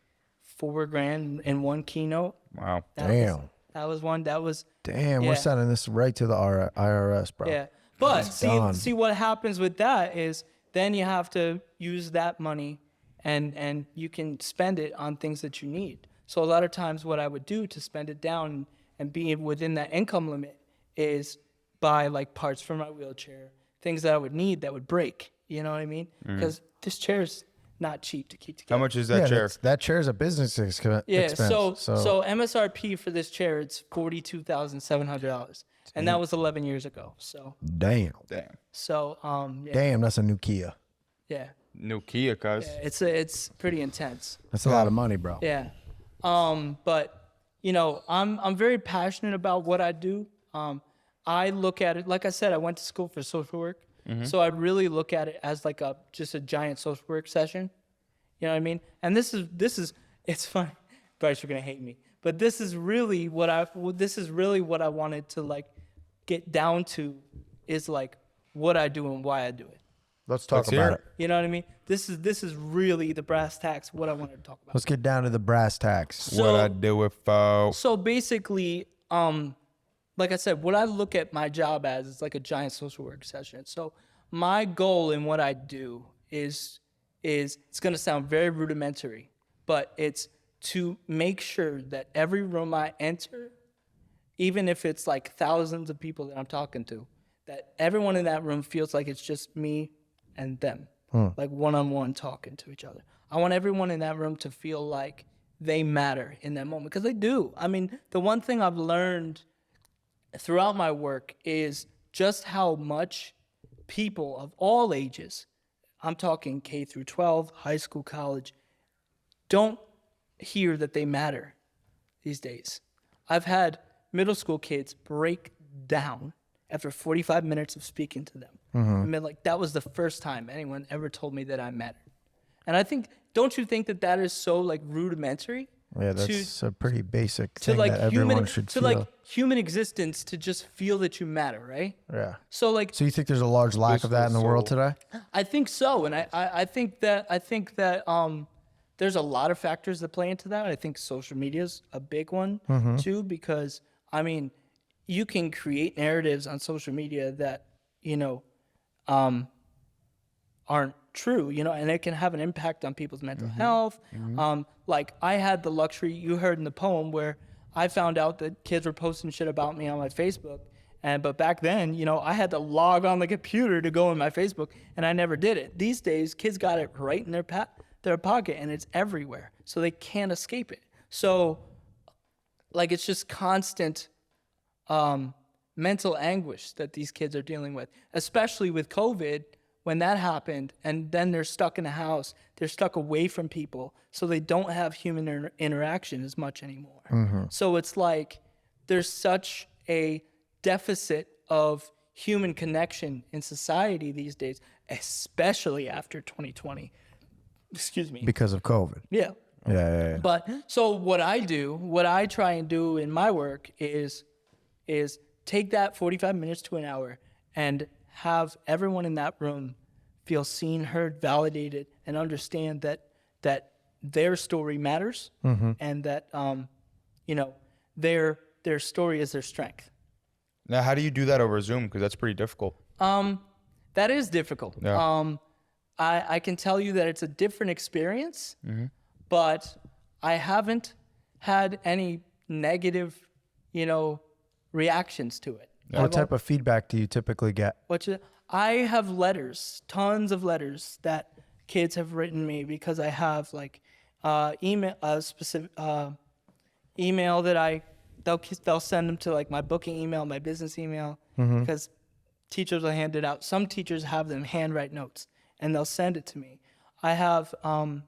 $4,000 in one keynote. Wow. Damn. That was one. That was Damn, we're Yeah. sending this right to the IRS, bro. yeah. But done. see what happens with that is then you have to use that money and you can spend it on things that you need. So a lot of times what I would do to spend it down and be within that income limit is buy like parts for my wheelchair, things that I would need that would break. You know what I mean? Because this chair's not cheap to keep together. How much is that chair? That chair is a business expense. Yeah, so MSRP for this chair, it's $42,700. And that was 11 years ago. So, damn. Damn. yeah. Damn, that's a new Kia. Yeah. New Kia, cuz. It's pretty intense. That's a lot of money, bro. Yeah. But you know, I'm very passionate about what I do. I look at it, like I said, I went to school for social work. So I really look at it as like just a giant social work session. You know what I mean? And this is it's funny. Bryce, you're gonna hate me. But this is really what I wanted to like get down to is like what I do and why I do it. Let's talk hear about it. it. You know what I mean? This is really the brass tacks, what I wanted to talk about. Let's get down to the brass tacks. What I do it for. So basically, like I said, what I look at my job as is like a giant social work session. So my goal in what I do is it's gonna sound very rudimentary, but it's to make sure that every room I enter, even if it's like thousands of people that I'm talking to, that everyone in that room feels like it's just me and them, like one-on-one talking to each other. I want everyone in that room to feel like they matter in that moment, because they do. I mean, the one thing I've learned throughout my work is just how much people of all ages, I'm talking K through 12, high school, college, don't hear that they matter these days. I've had middle school kids break down after 45 minutes of speaking to them. I mean, like, that was the first time anyone ever told me that I mattered. And I think, don't you think that that is so like rudimentary? Yeah, that's a pretty basic to thing like that everyone human should to feel. like human existence, to just feel that you matter, right? Yeah. So like So you think there's a large lack of that in the world today? I think so, and I think that there's a lot of factors that play into that. I think social media is a big one too, because I mean, you can create narratives on social media that aren't true, and it can have an impact on people's mental health. Like I had the luxury, you heard in the poem, where I found out that kids were posting shit about me on my Facebook. But back then, I had to log on the computer to go in my Facebook, and I never did it. These days, kids got it right in their pocket, and it's everywhere, so they can't escape it. So, like, it's just constant mental anguish that these kids are dealing with, especially with COVID. When that happened, and then they're stuck in a house, they're stuck away from people, so they don't have human interaction as much anymore. So it's like there's such a deficit of human connection in society these days, especially after 2020. Excuse me. Because of COVID. Yeah. Yeah. But so what I try and do in my work is take that 45 minutes to an hour and have everyone in that room feel seen, heard, validated, and understand that their story matters, and that their story is their strength. Now, how do you do that over Zoom? Because that's pretty difficult. That is difficult. Yeah. I can tell you that it's a different experience, but I haven't had any negative, reactions to it. What type of feedback do you typically get? I have letters, tons of letters that kids have written me, because I have like email, a specific email that they'll send them to like my booking email, my business email, because teachers will hand it out. Some teachers have them handwrite notes, and they'll send it to me. I have, and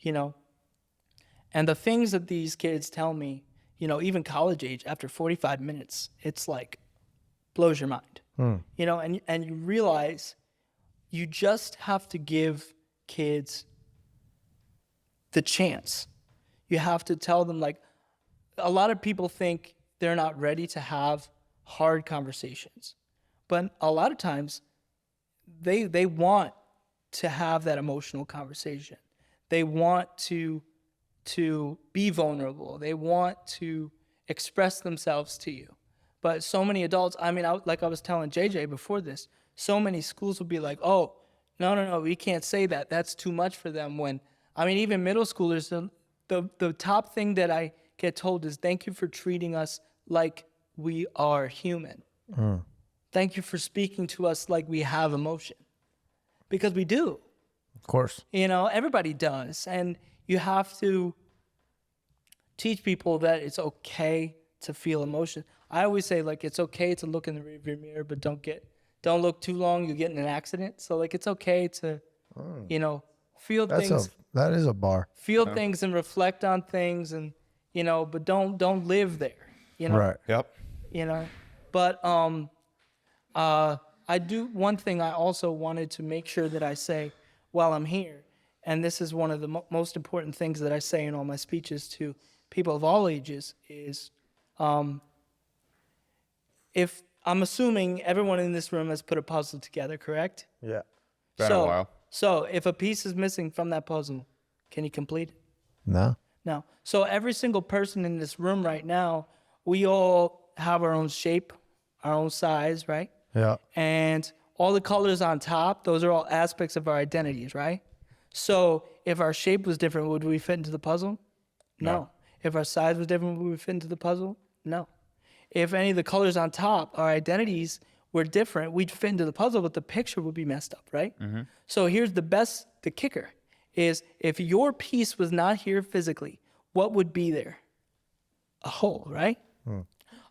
the things that these kids tell me, even college age, after 45 minutes, it's like blows your mind, and you realize you just have to give kids the chance. You have to tell them, like, a lot of people think they're not ready to have hard conversations, but a lot of times they want to have that emotional conversation. They want to be vulnerable. They want to express themselves to you. But so many adults, like I was telling JJ before this, so many schools will be like, oh, no, we can't say that. That's too much for them. When, even middle schoolers, the top thing that I get told is, thank you for treating us like we are human. Thank you for speaking to us like we have emotion. Because we do. Of course. Everybody does. And you have to teach people that it's okay to feel emotion. I always say, like, it's okay to look in the rearview mirror, but don't look too long, you get in an accident. So, like, it's okay to, feel things. That is a bar. Feel things and reflect on things, and, but don't live there, Right. Yep. But I do one thing I also wanted to make sure that I say while I'm here, and this is one of the most important things that I say in all my speeches to people of all ages, is if I'm assuming everyone in this room has put a puzzle together, correct? Yeah. Been a while. So if a piece is missing from that puzzle, can you complete it? No. No. So every single person in this room right now, we all have our own shape, our own size, right? Yeah. And all the colors on top, those are all aspects of our identities, right? So if our shape was different, would we fit into the puzzle? No. If our size was different, would we fit into the puzzle? No. If any of the colors on top, our identities, were different, we'd fit into the puzzle, but the picture would be messed up, right? So here's the kicker, is if your piece was not here physically, what would be there? A hole, right?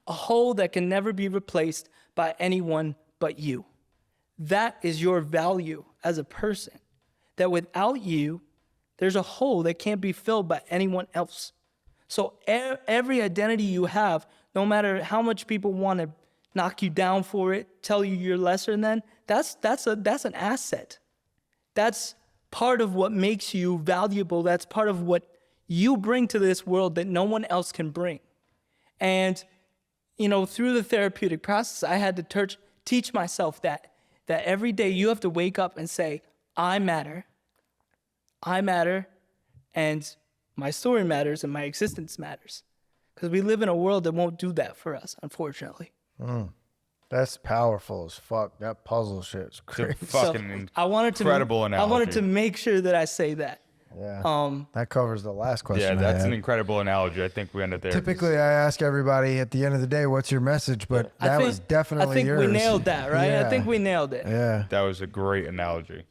A hole that can never be replaced by anyone but you. That is your value as a person. That without you, there's a hole that can't be filled by anyone else. So every identity you have, no matter how much people want to knock you down for it, tell you you're lesser than, that's an asset. That's part of what makes you valuable. That's part of what you bring to this world that no one else can bring. And, you know, through the therapeutic process, I had to teach myself that every day you have to wake up and say, I matter, and my story matters, and my existence matters. Because we live in a world that won't do that for us, unfortunately. That's powerful as fuck. That puzzle shit is crazy. Fucking I wanted to, incredible I analogy. wanted to make sure that I say that. Yeah. That covers the last question. Yeah, that's I an had. incredible analogy. I think we ended there. Typically, I ask everybody at the end of the day, "What's your message?" But that was definitely I think yours. we nailed that, right? Yeah. I think we nailed it. Yeah. That was a great analogy.